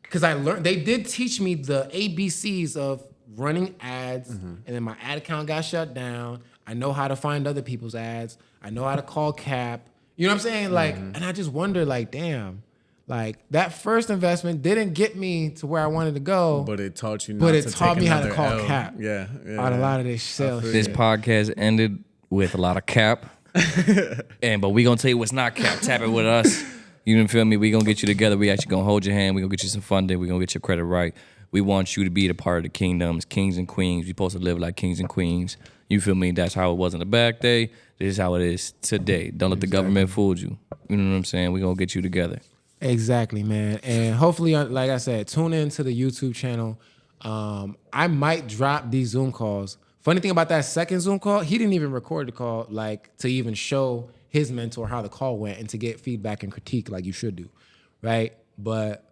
Because I learned. They did teach me the ABCs of running ads, and then my ad account got shut down. I know how to find other people's ads. I know how to call Cap. You know what I'm saying? Like, and I just wonder, like, damn, like that first investment didn't get me to where I wanted to go. But it taught you. But Not it to taught take me how to another call L. Cap. Yeah. on a lot of this sales This shit. podcast ended with a lot of cap. But we gonna tell you what's not cap. Tap it with us. You didn't feel me? We gonna get you together. We actually gonna hold your hand. We gonna get you some funding. We gonna get your credit right. We want you to be the part of the kingdoms, kings and queens. We supposed to live like kings and queens. You feel me? That's how it was in the back day. This is how it is today. Don't let the government fool you. You know what I'm saying? We gonna get you together. Exactly, man. And hopefully, like I said, tune in to the YouTube channel. I might drop these Zoom calls. Funny thing about that second Zoom call, he didn't even record the call, like to even show his mentor how the call went and to get feedback and critique like you should do, right? But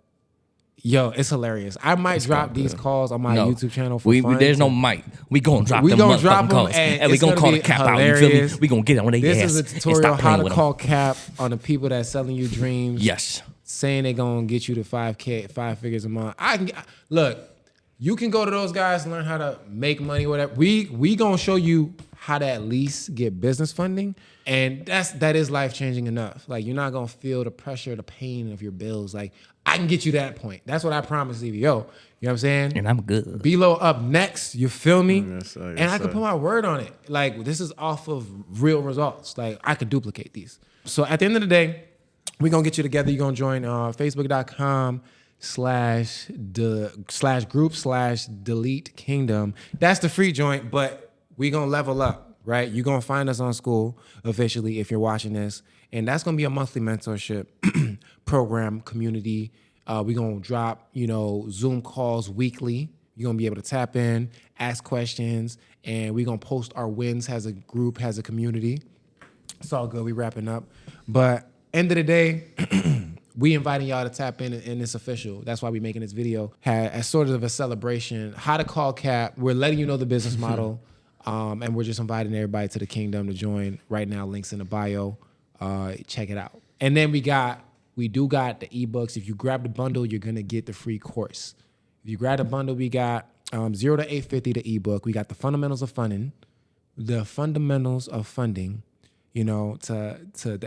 yo, it's hilarious. I might drop these calls on my No. YouTube channel for fun. There's no mic. We gonna drop We them gonna motherfucking drop 'em, calls. and we it's gonna gonna call be the cap out. You feel me? hilarious. We gonna get on their This ass is a and tutorial stop how playing to with call Cap on the people that's selling you dreams. Yes. Saying they gonna get you to 5K, 5 figures a month. Look, you can go to those guys and learn how to make money, whatever. We gonna show you how to at least get business funding. And that is life-changing enough. Like, you're not gonna feel the pressure, the pain of your bills. Like, I can get you that point. That's what I promised EVO. You know what I'm saying? And I'm good. B-Lo up next, you feel me? Yes, sir, yes, and I can sir. put my word on it. Like, this is off of real results. Like, I could duplicate these. So at the end of the day, we're gonna get you together. You're gonna join facebook.com/group/delete kingdom. That's the free joint, but we gonna level up, right? You're gonna find us on School officially if you're watching this. And that's gonna be a monthly mentorship program community. We're gonna drop, Zoom calls weekly. You're gonna be able to tap in, ask questions, and we're gonna post our wins as a group, as a community. It's all good. We wrapping up. But end of the day, we inviting y'all to tap in, and it's official. That's why we making this video as sort of a celebration. How to call Cap. We're letting you know the business model, and we're just inviting everybody to the kingdom to join. Right now, links in the bio. Check it out. And then we do got the ebooks. If you grab the bundle, you're gonna get the free course. If you grab the bundle, we got 0 to 850 the ebook. We got the fundamentals of funding, to the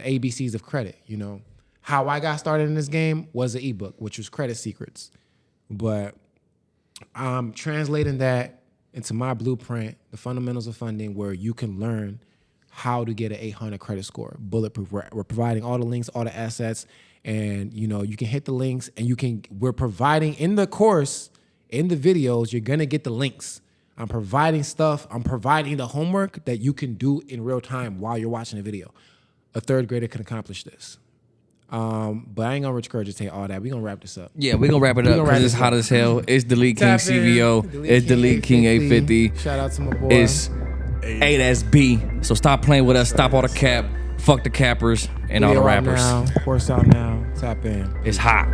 ABCs of credit. How I got started in this game was an ebook, which was Credit Secrets. But I'm translating that into my blueprint, the fundamentals of funding, where you can learn how to get an 800 credit score, bulletproof. We're providing all the links, all the assets, and you can hit the links, and we're providing in the course, in the videos, you're gonna get the links. I'm providing stuff. I'm providing the homework that you can do in real time while you're watching the video. A third grader can accomplish this. But I ain't gonna regurgitate all that. We're gonna wrap this up. Yeah, we're gonna wrap it up because it's hot as hell. It's Delete King Tap in. CVO. It's Delete King 850. Shout out to my boy. It's A-B. So stop playing with us. Stop all the cap. Fuck the cappers and all the Video out rappers. now, course out now. Tap in. It's hot.